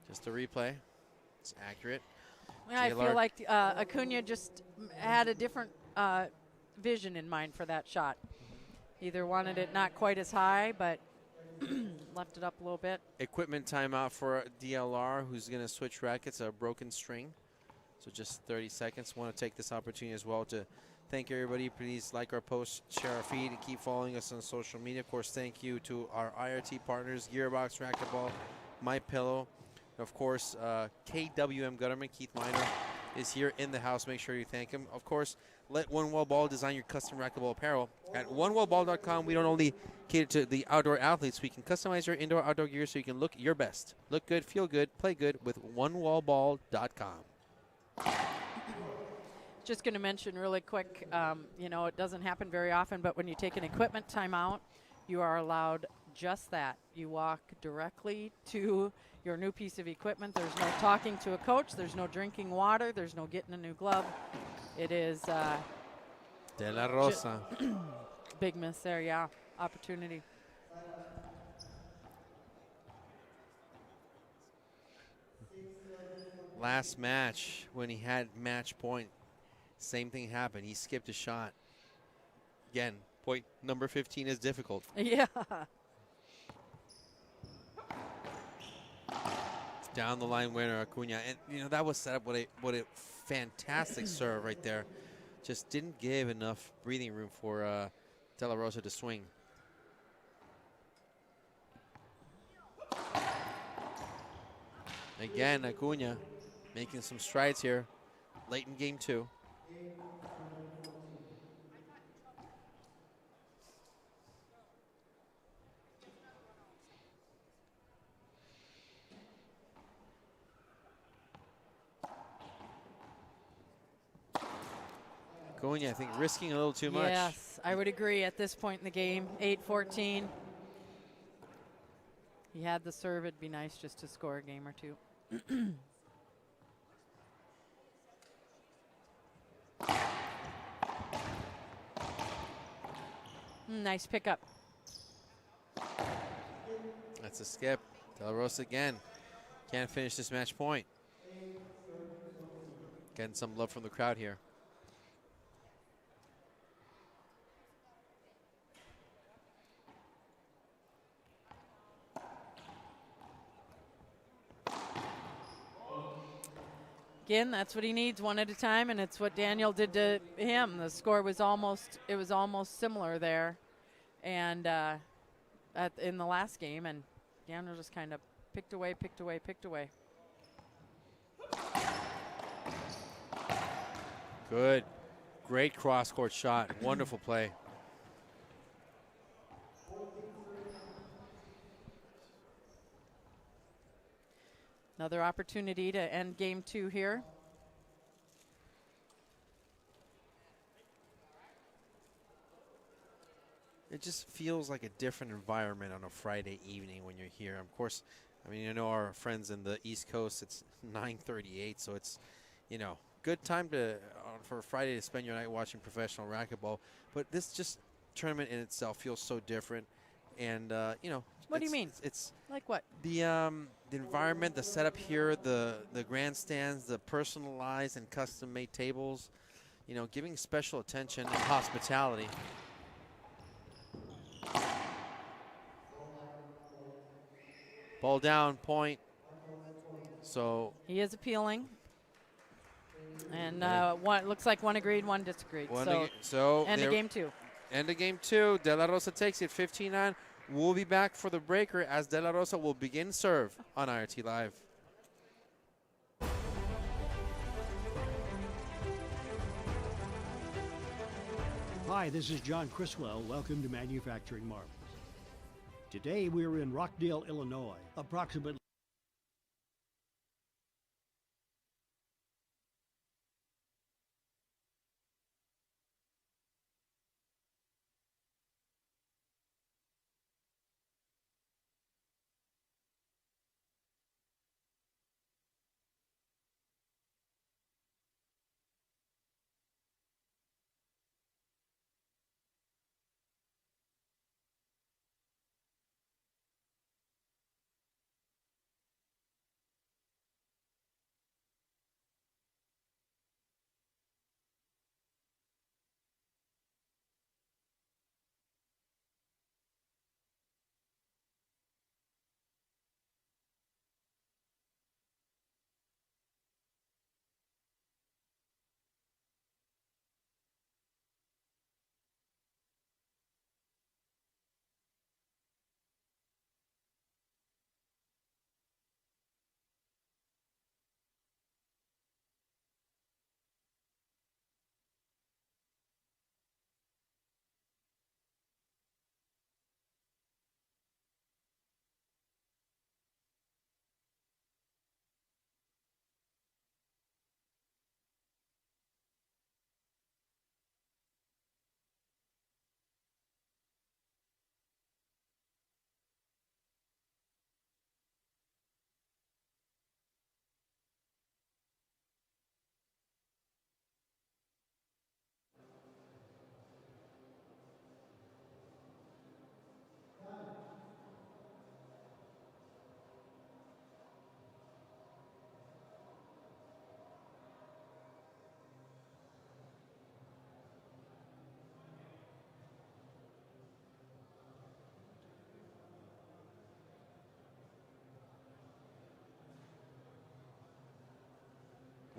Just a replay. It's accurate. Yeah, I feel like Acuna just had a different vision in mind for that shot. Either wanted it not quite as high, but left it up a little bit. Equipment timeout for DLR, who's going to switch rackets, a broken string. So just 30 seconds. Want to take this opportunity as well to thank everybody. Please like our post, share our feed, and keep following us on social media. Of course, thank you to our IRT partners, Gearbox, Racquetball, MyPillow. Of course, KWM Gutterman, Keith Miner, is here in the house. Make sure you thank him. Of course, let One Wall Ball design your custom racquetball apparel. At onewallball.com, we don't only cater to the outdoor athletes. We can customize your indoor-outdoor gear so you can look your best. Look good, feel good, play good with onewallball.com. Just going to mention really quick, you know, it doesn't happen very often, but when you take an equipment timeout, you are allowed just that. You walk directly to your new piece of equipment. There's no talking to a coach. There's no drinking water. There's no getting a new glove. It is De La Rosa. Big miss there, yeah. Opportunity. Last match, when he had match point, same thing happened. He skipped a shot. Again, point number 15 is difficult. Yeah. Down the line winner, Acuna. And, you know, that was set up with a fantastic serve right there. Just didn't give enough breathing room for De La Rosa to swing. Again, Acuna making some strides here late in game 2. Acuña, I think, risking a little too much. Yes, I would agree at this point in the game. 8-14. He had the serve. It'd be nice just to score a game or two. Nice pickup. That's a skip. De La Rosa again. Can't finish this match point. Getting some love from the crowd here. Again, that's what he needs, one at a time, and it's what Daniel did to him. The score was almost similar there, and in the last game, and Daniel just kind of picked away. Good. Great cross-court shot. Wonderful play. Another opportunity to end game 2 here. It just feels like a different environment on a Friday evening when you're here. Of course, I mean, you know, our friends in the East Coast, it's 9:38, so it's, you know, good time to for a Friday to spend your night watching professional racquetball. But this just tournament in itself feels so different, and you know. What do you mean? It's like what? The environment, the setup here, the grandstands, the personalized and custom-made tables, you know, giving special attention and hospitality. Ball down, point. So he is appealing, and one looks like one agreed, one disagreed. So end of game 2. End of game 2. De La Rosa takes it 15-9. We'll be back for the breaker as De La Rosa will begin serve on IRT Live. Hi, this is John Criswell. Welcome to Manufacturing Marbles. Today we're in Rockdale, Illinois, approximately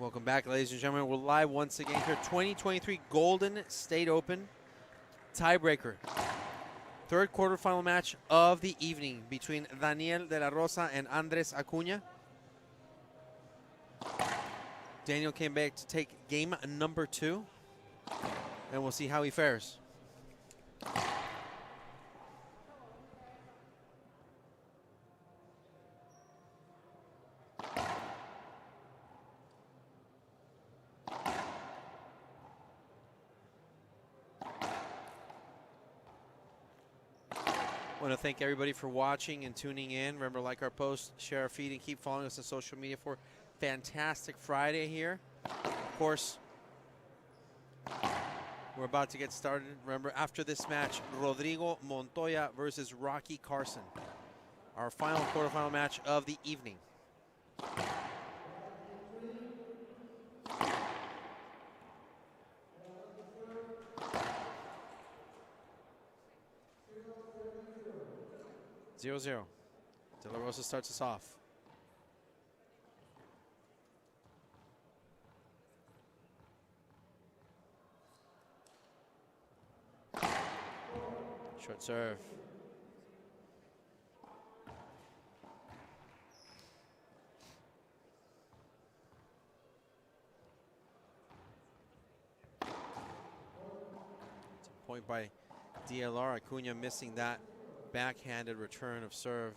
Welcome back, ladies and gentlemen. We're live once again here. 2023 Golden State Open tiebreaker. Third quarterfinal match of the evening between Daniel de la Rosa and Andres Acuña. Daniel came back to take game number 2, and we'll see how he fares. I want to thank everybody for watching and tuning in. Remember, like our post, share our feed, and keep following us on social media for fantastic Friday here. Of course, we're about to get started. Remember, after this match, Rodrigo Montoya versus Rocky Carson. Our final quarterfinal match of the evening. Zero, 0. De La Rosa starts us off. Short serve. It's a point by DLR. Acuña missing that backhanded return of serve.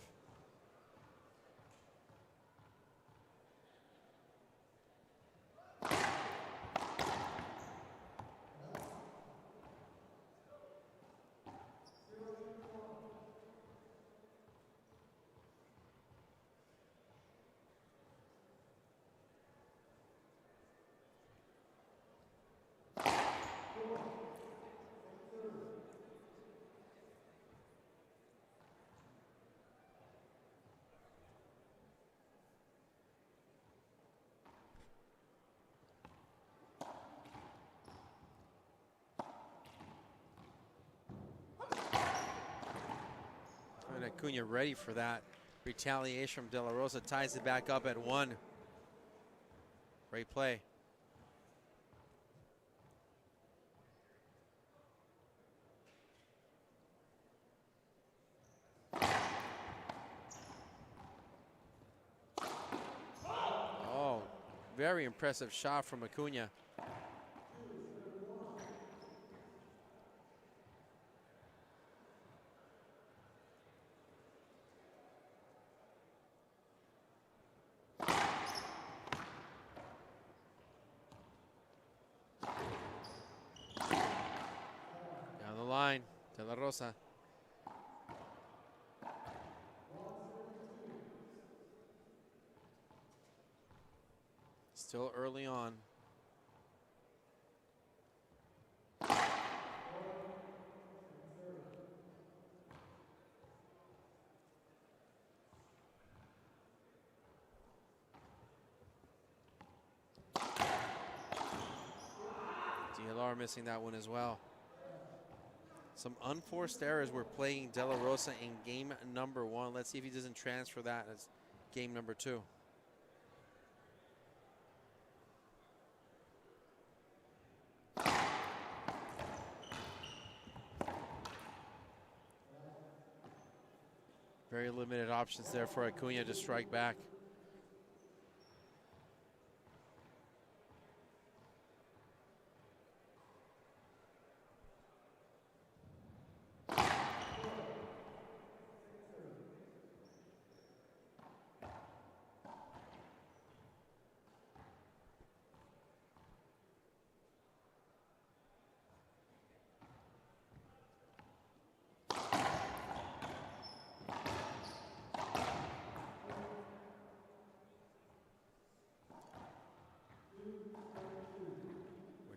And Acuña ready for that retaliation from De La Rosa. Ties it back up at 1. Great play. Oh, very impressive shot from Acuña. De La Rosa. Still early on. DLR missing that one as well. Some unforced errors were playing De La Rosa in game number 1. Let's see if he doesn't transfer that as game number 2. Very limited options there for Acuña to strike back.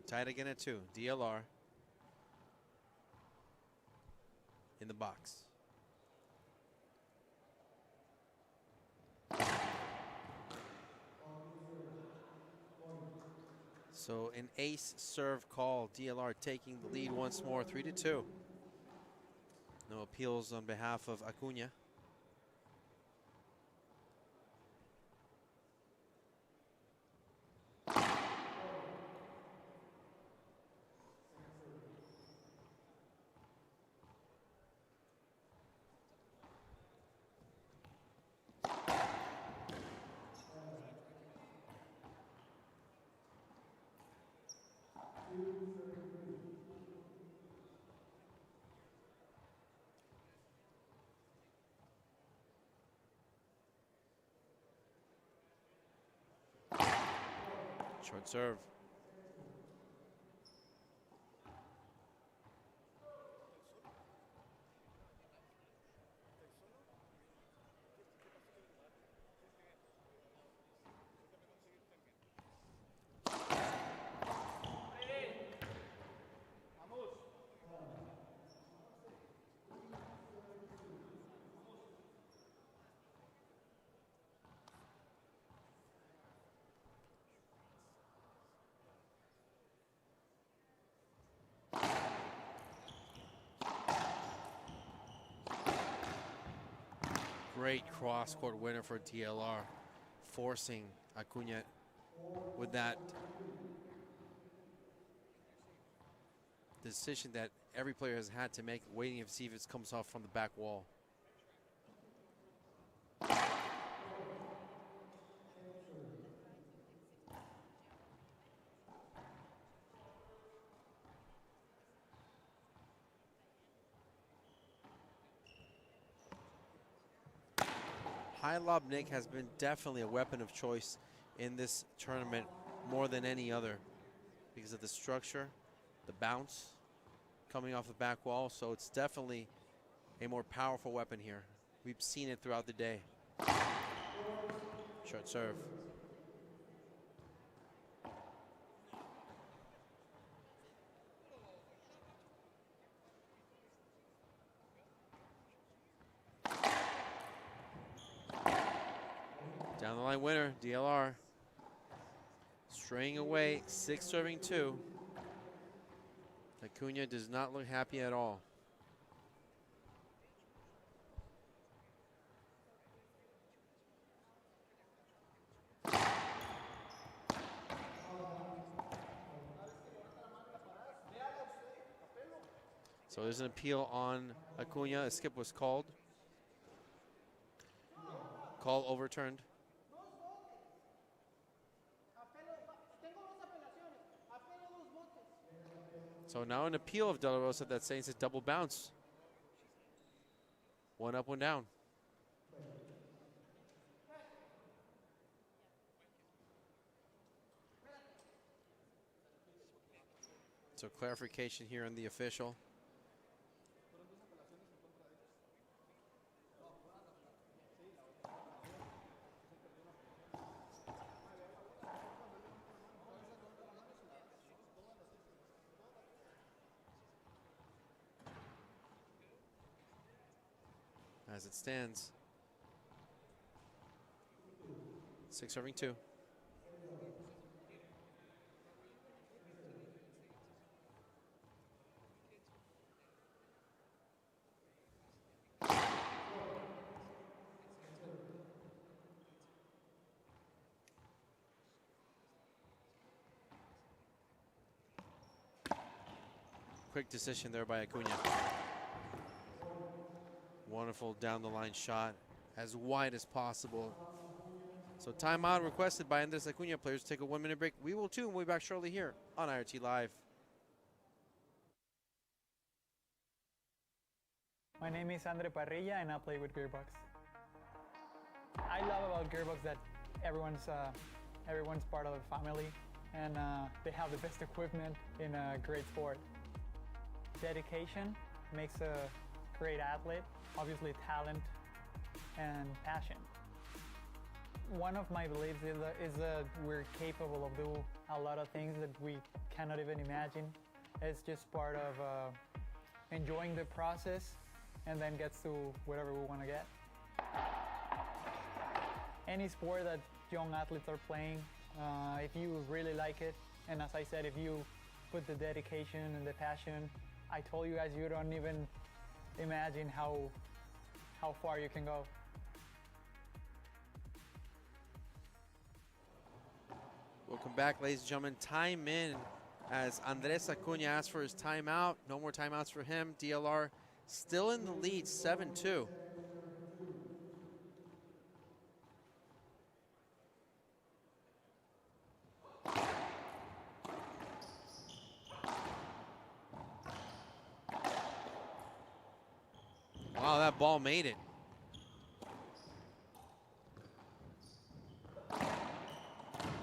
Tied again at 2. DLR in the box. So an ace serve call. DLR taking the lead once more, 3-2. No appeals on behalf of Acuña. Short serve. Great cross-court winner for DLR, forcing Acuña with that decision that every player has had to make, waiting to see if it comes off from the back wall. High lob Nick has been definitely a weapon of choice in this tournament more than any other because of the structure, the bounce coming off the back wall. So it's definitely a more powerful weapon here. We've seen it throughout the day. Short serve. Down the line winner, DLR. Straying away, 6-2. Acuña does not look happy at all. So there's an appeal on Acuña. A skip was called. Call overturned. So now an appeal of De La Rosa that's saying it's a double bounce. One up, one down. So clarification here on the official. As it stands, 6-2. Quick decision there by Acuña. Wonderful down the line shot, as wide as possible. So timeout requested by Andres Acuña. Players take a 1-minute break. We will too, and we'll be back shortly here on IRT Live. My name is Andre Parrilla and I play with Gearbox. I love about Gearbox that everyone's part of the family and they have the best equipment in a great sport. Dedication makes a great athlete, obviously talent and passion. One of my beliefs is that we're capable of doing a lot of things that we cannot even imagine. It's just part of enjoying the process and then gets to whatever we want to get. Any sport that young athletes are playing, if you really like it, and as I said, if you put the dedication and the passion, I told you guys you don't even imagine how far you can go. Welcome back, ladies and gentlemen. Time in as Andres Acuña asked for his timeout. No more timeouts for him. DLR still in the lead, 7-2. Wow, that ball made it.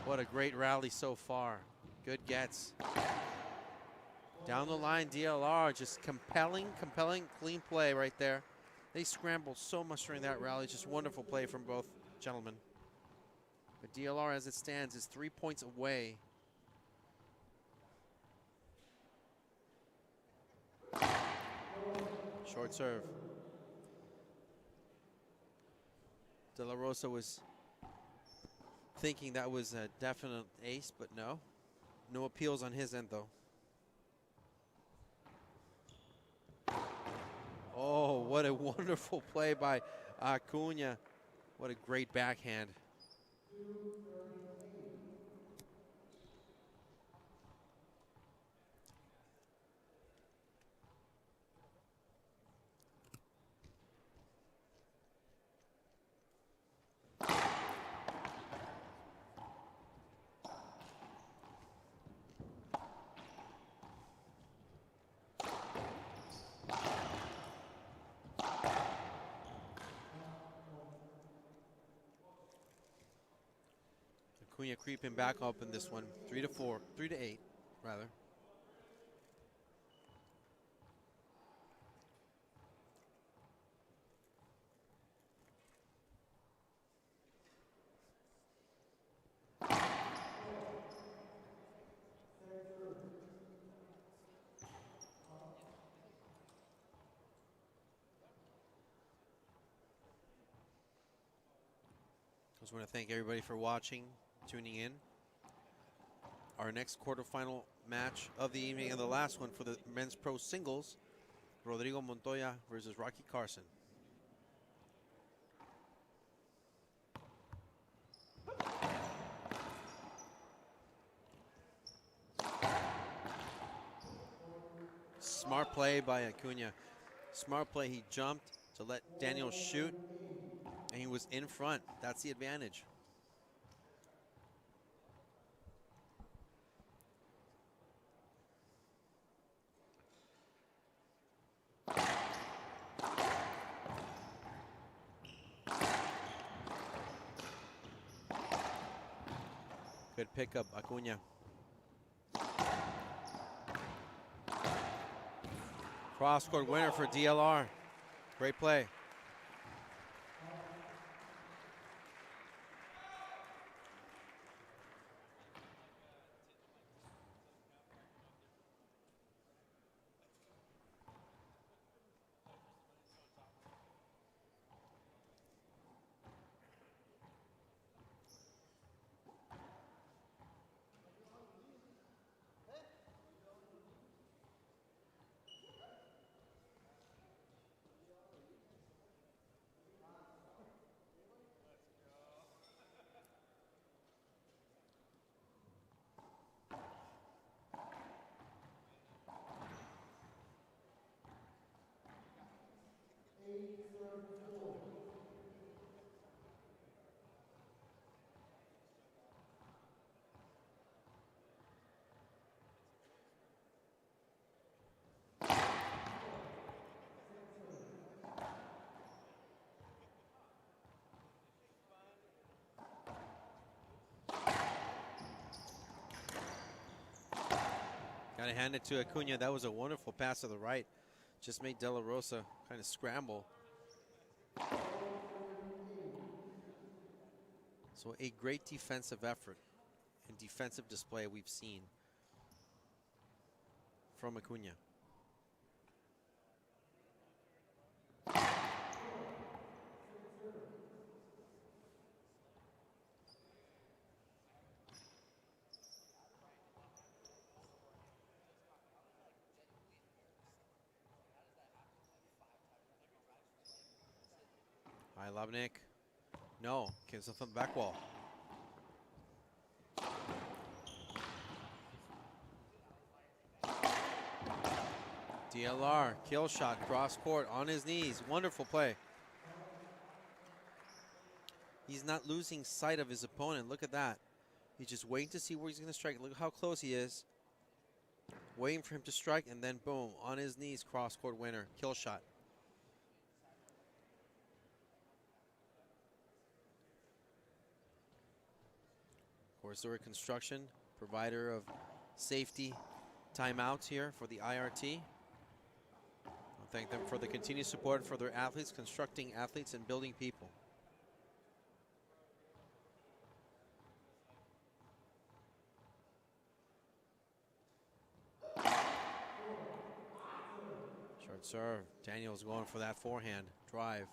What a great rally so far. Good gets. Down the line, DLR, just compelling, clean play right there. They scrambled so much during that rally. Just wonderful play from both gentlemen. But DLR, as it stands, is 3 points away. Short serve. De La Rosa was thinking that was a definite ace, but no. No appeals on his end, though. Oh, what a wonderful play by Acuña. What a great backhand. Acuña creeping back up in this one. 3-4, 3-8, rather. I just want to thank everybody for watching, tuning in. Our next quarterfinal match of the evening and the last one for the men's pro singles, Rodrigo Montoya versus Rocky Carson. Smart play by Acuña. Smart play, he jumped to let Daniel shoot, and he was in front. That's the advantage. Good pickup, Acuña. Cross-court winner for DLR. Great play. Got to hand it to Acuña. That was a wonderful pass to the right. Just made De La Rosa kind of scramble. So a great defensive effort and defensive display we've seen from Acuña. Hi, Lobnik. No, gives up on the back wall. DLR, kill shot, cross court, on his knees. Wonderful play. He's not losing sight of his opponent. Look at that. He's just waiting to see where he's going to strike. Look how close he is. Waiting for him to strike, and then boom, on his knees, cross court winner, kill shot. Of course, Zurich Construction, provider of safety timeouts here for the IRT. I'll thank them for the continued support for their athletes, constructing athletes and building people. Short serve. Daniel's going for that forehand drive.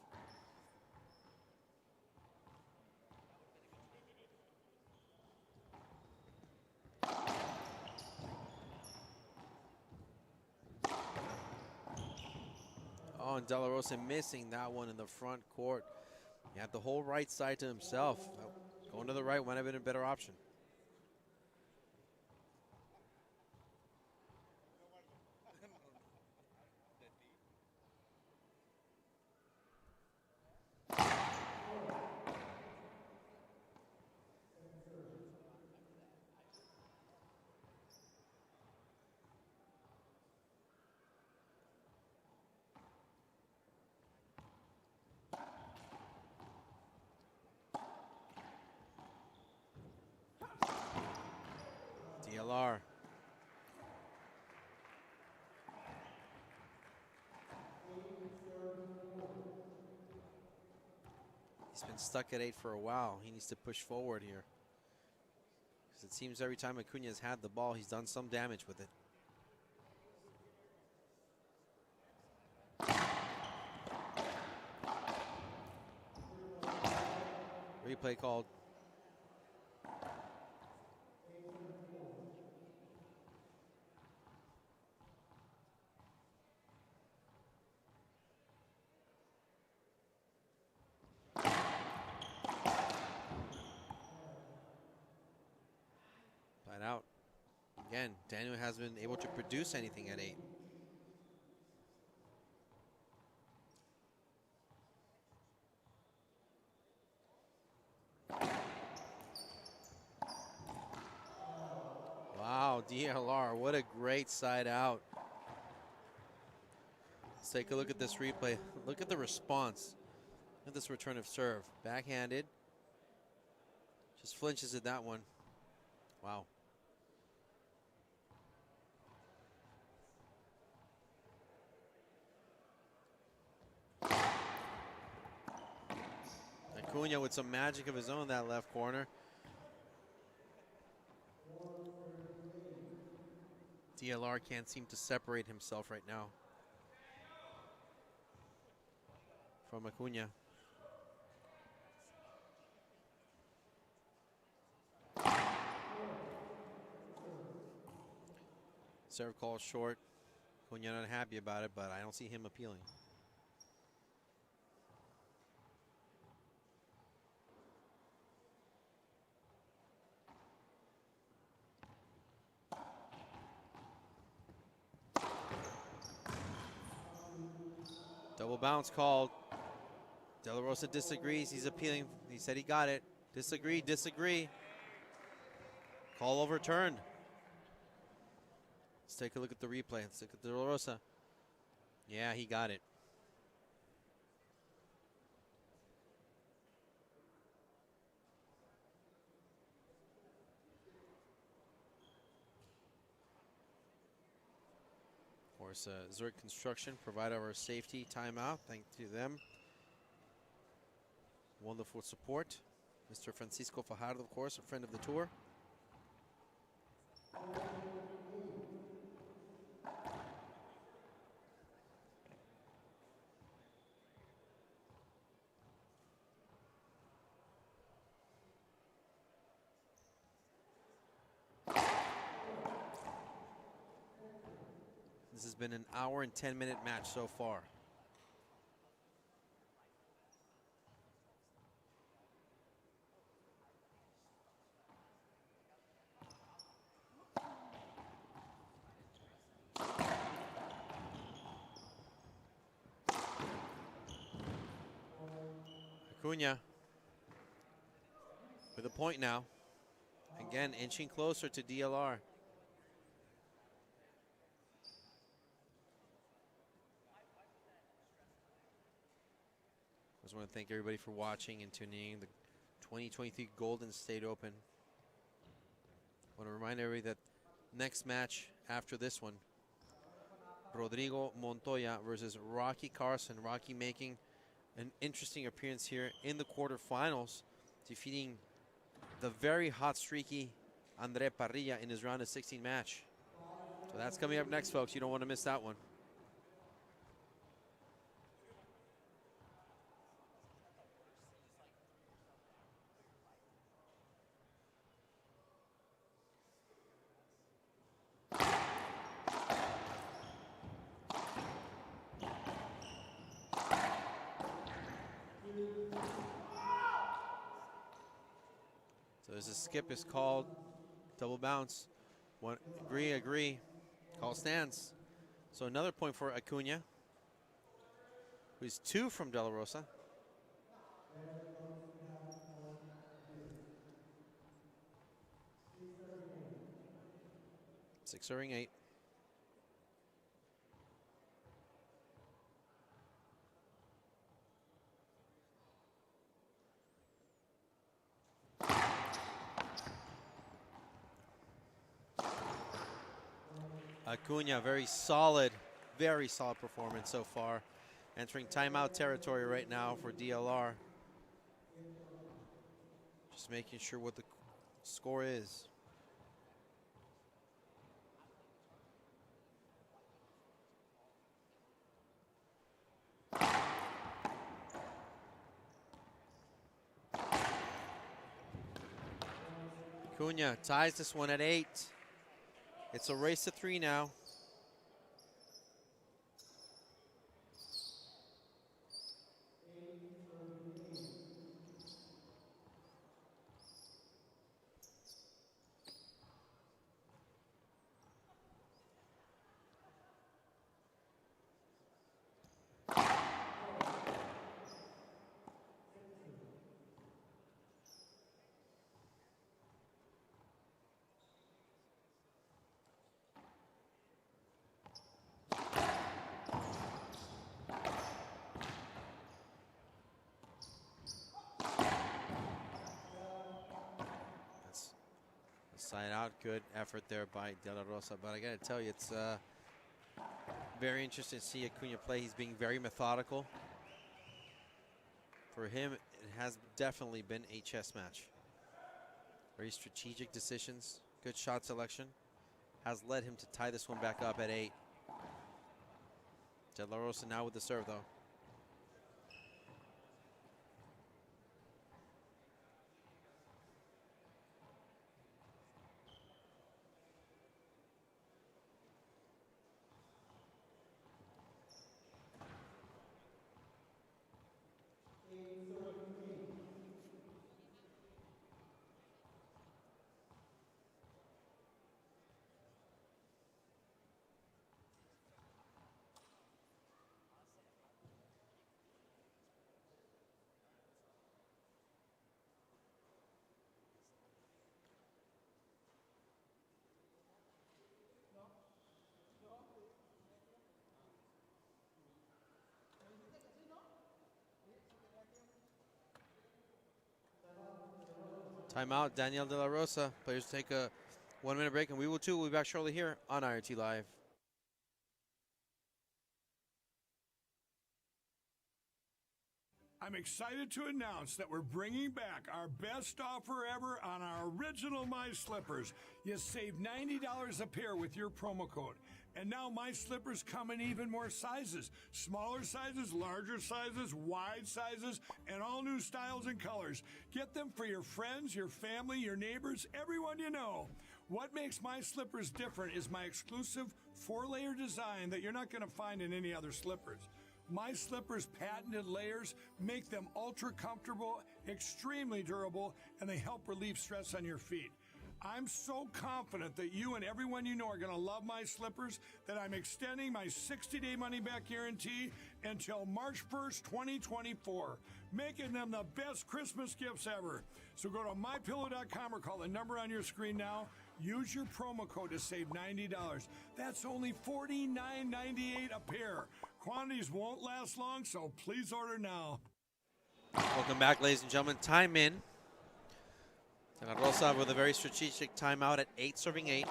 Oh, and De La Rosa missing that one in the front court. He had the whole right side to himself. Going to the right might have been a better option. DLR. He's been stuck at 8 for a while. He needs to push forward here. Because it seems every time Acuna has had the ball, he's done some damage with it. Replay called. Out. Again, Daniel hasn't been able to produce anything at 8. Wow, DLR, what a great side out. Let's take a look at this replay. Look at the response. Look at this return of serve. Backhanded. Just flinches at that one. Wow. Acuña with some magic of his own in that left corner. DLR can't seem to separate himself right now from Acuña. Serve call short. Acuña not happy about it, but I don't see him appealing. Double bounce called. De La Rosa disagrees. He's appealing. He said he got it. Disagree, disagree. Call overturned. Let's take a look at the replay. Let's look at De La Rosa. Yeah, he got it. Of course, Zurich Construction provided our safety timeout. Thank you to them. Wonderful support. Mr. Francisco Fajardo, of course, a friend of the tour. This has been an hour and 10-minute match so far. Acuña with a point now. Again, inching closer to DLR. I just want to thank everybody for watching and tuning in. The 2023 Golden State Open. want to remind everybody that next match after this one, Rodrigo Montoya versus Rocky Carson. Rocky making an interesting appearance here in the quarterfinals, defeating the very hot, streaky Andre Parrilla in his round of 16 match. So that's coming up next, folks. You don't want to miss that one. So as a skip is called, double bounce. One, agree. Call stands. So another point for Acuña, who's 2 from De La Rosa. Six serving 8. Acuña, very solid performance so far. Entering timeout territory right now for DLR. Just making sure what the score is. Acuña ties this one at 8. It's a race to 3 now. Side out, good effort there by De La Rosa. But I got to tell you, it's very interesting to see Acuña play. He's being very methodical. For him, it has definitely been a chess match. Very strategic decisions, good shot selection. Has led him to tie this one back up at 8. De La Rosa now with the serve, though. Timeout, Daniel De La Rosa. Players take a 1-minute break, and we will too. We'll be back shortly here on IRT Live. I'm excited to announce that we're bringing back our best offer ever on our original My Slippers. You save $90 a pair with your promo code. And now My Slippers come in even more sizes. Smaller sizes, larger sizes, wide sizes, and all new styles and colors. Get them for your friends, your family, your neighbors, everyone you know. What makes My Slippers different is my exclusive 4-layer design that you're not going to find in any other slippers. My Slippers' patented layers make them ultra comfortable, extremely durable, and they help relieve stress on your feet. I'm so confident that you and everyone you know are going to love My Slippers that I'm extending my 60-day money-back guarantee until March 1st, 2024, making them the best Christmas gifts ever. So go to MyPillow.com or call the number on your screen now. Use your promo code to save $90. That's only $49.98 a pair. Quantities won't last long, so please order now. Welcome back, ladies and gentlemen. Time in And Rosa with a very strategic timeout at 8, serving 8.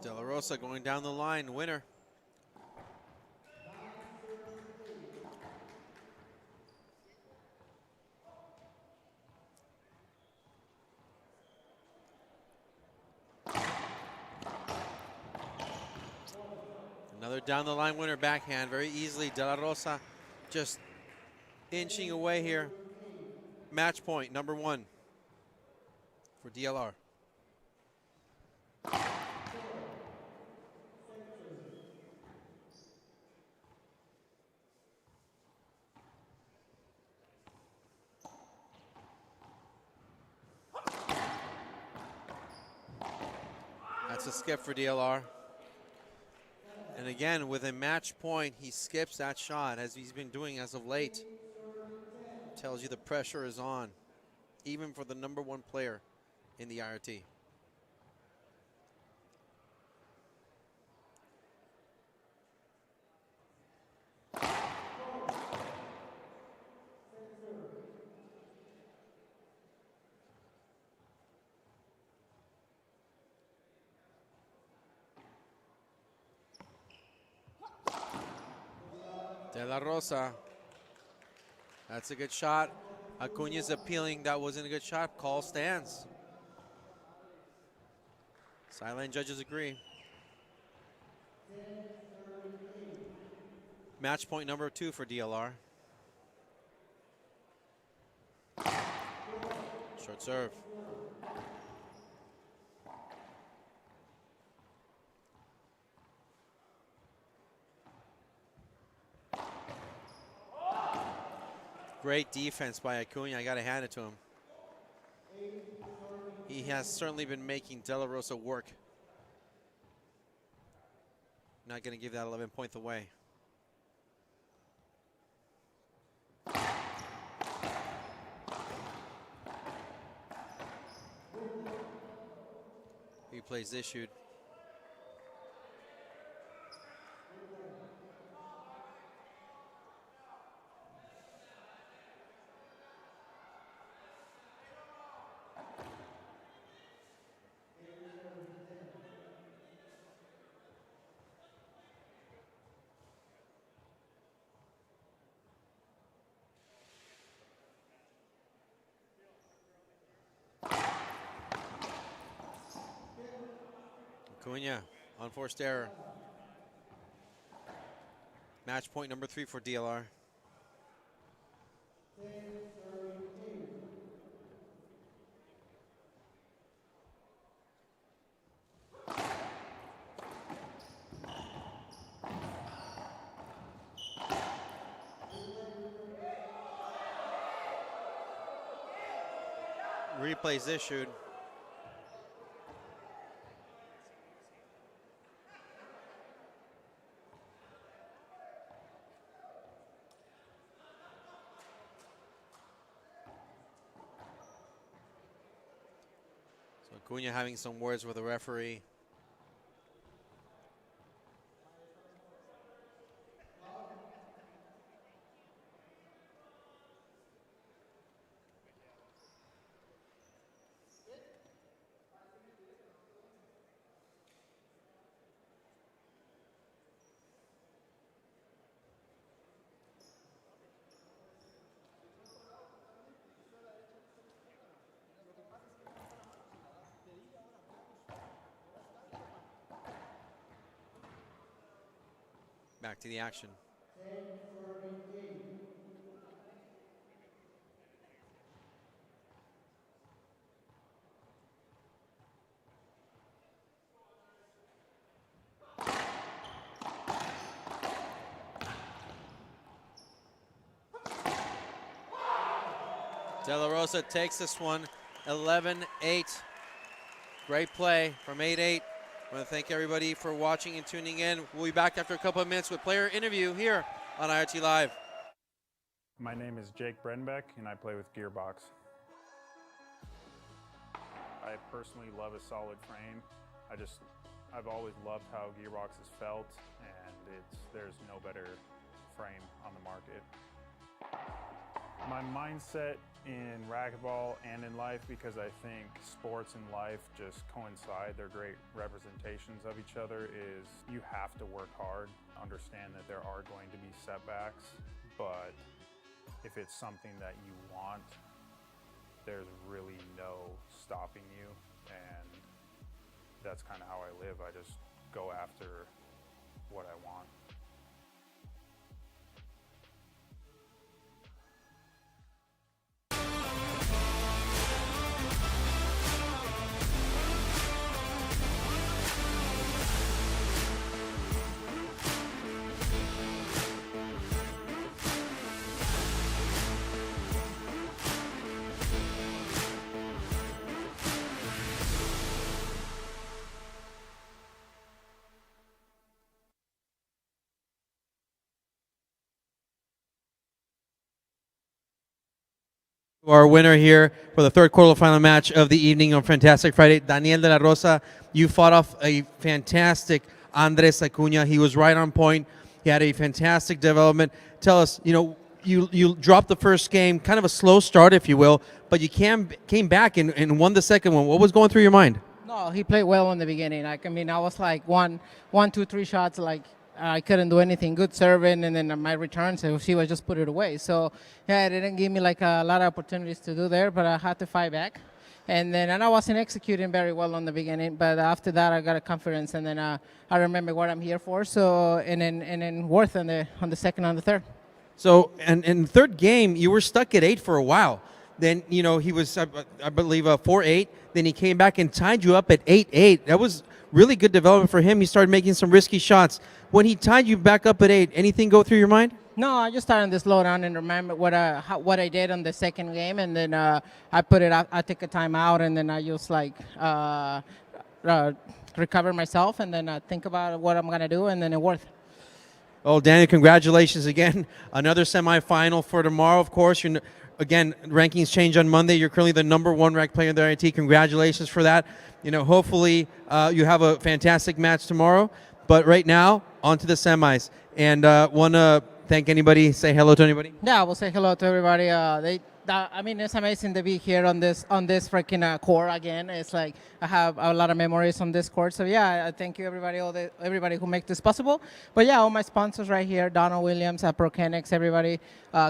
De La Rosa going down the line, winner. Another down the line winner backhand, very easily. De La Rosa just inching away here. Match point, number 1 for DLR. That's a skip for DLR. And again, with a match point, he skips that shot as he's been doing as of late. Tells you the pressure is on, even for the number 1 player in the IRT. De La Rosa. That's a good shot. Acuña's appealing. That wasn't a good shot. Call stands. Sideline judges agree. Match point number 2 for DLR. Short serve. Great defense by Acuña. I got to hand it to him. He has certainly been making De La Rosa work. Not going to give that 11 points away. Replays issued. Acuña, unforced error. Match point number 3 for DLR. Replays issued. Acuña having some words with the referee. Back to the action. De La Rosa takes this one 11-8. Great play from 8-8. I want to thank everybody for watching and tuning in. We'll be back after a couple of minutes with player interview here on IRT Live. My name is Jake Brenbeck, and I play with Gearbox. I personally love a solid frame. I've always loved how Gearbox has felt, and there's no better frame on the market. My mindset in racquetball and in life, because I think sports and life just coincide, they're great representations of each other, is you have to work hard, understand that there are going to be setbacks, but if it's something that you want, there's really no stopping you, and that's kind of how I live. I just go after what I want. Our winner here for the third quarterfinal match of the evening on Fantastic Friday, Daniel De La Rosa. You fought off a fantastic Andres Acuña. He was right on point. He had a fantastic development. Tell us, you dropped the first game, kind of a slow start, if you will, but you came back and won the second one. What was going through your mind? No, he played well in the beginning. I was like one, two, three shots, like I couldn't do anything. Good serving, and then my return, so she was just put it away. So yeah, it didn't give me like a lot of opportunities to do there, but I had to fight back. And I wasn't executing very well in the beginning, but after that I got a confidence, and then I remember what I'm here for. So and then worth on the second and the third. So and in the third game, you were stuck at 8 for a while. Then he was I believe 4-8. Then he came back and tied you up at 8-8. That was really good development for him. He started making some risky shots. When he tied you back up at 8, anything go through your mind? No, I just started to slow down and remember what I did on the second game, and then I took a timeout, and then I just recover myself, and then think about what I'm gonna do, and then it worked. Well, Daniel, congratulations again. Another semifinal for tomorrow, of course. Again, rankings change on Monday. You're currently the #1 ranked player in the IIT. Congratulations for that. Hopefully you have a fantastic match tomorrow. But right now, on to the semis. And want to thank anybody, say hello to anybody? Yeah, we'll say hello to everybody. It's amazing to be here on this freaking court again. It's like I have a lot of memories on this court. So yeah, I thank you everybody, everybody who make this possible. But yeah, all my sponsors right here: Donald Williams, Prokenix, everybody,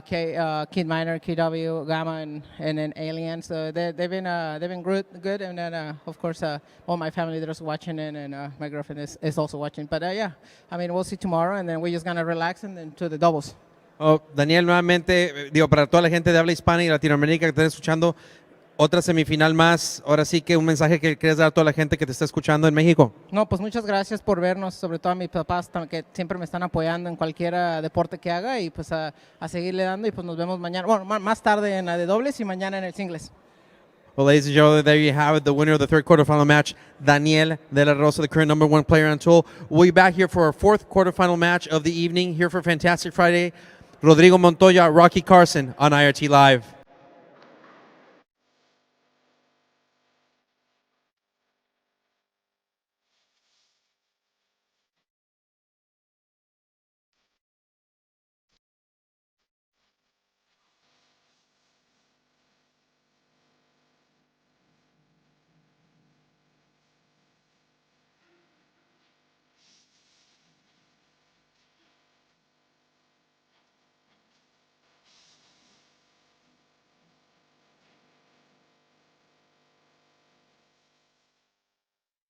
Kid Miner, KW, Gamma, and then Alien. So they've been good. And then of course all my family that is watching, and my girlfriend is also watching. But we'll see tomorrow, and then we're just gonna relax and then to the doubles. Oh, Daniel, nuevamente, para toda la gente de habla hispana y Latinoamérica que están escuchando, otra semifinal más. Ahora sí que un mensaje que quieres dar a toda la gente que te está escuchando en México. No, pues muchas gracias por vernos, sobre todo a mis papás que siempre me están apoyando en cualquier deporte que haga, y pues a seguirle dando, y pues nos vemos mañana, bueno, más tarde en la de dobles y mañana en el singles. Well, ladies and gentlemen, there you have it, the winner of the third quarterfinal match, Daniel De La Rosa, the current #1 player on tour. We'll be back here for our fourth quarterfinal match of the evening here for Fantastic Friday. Rodrigo Montoya, Rocky Carson on IRT Live.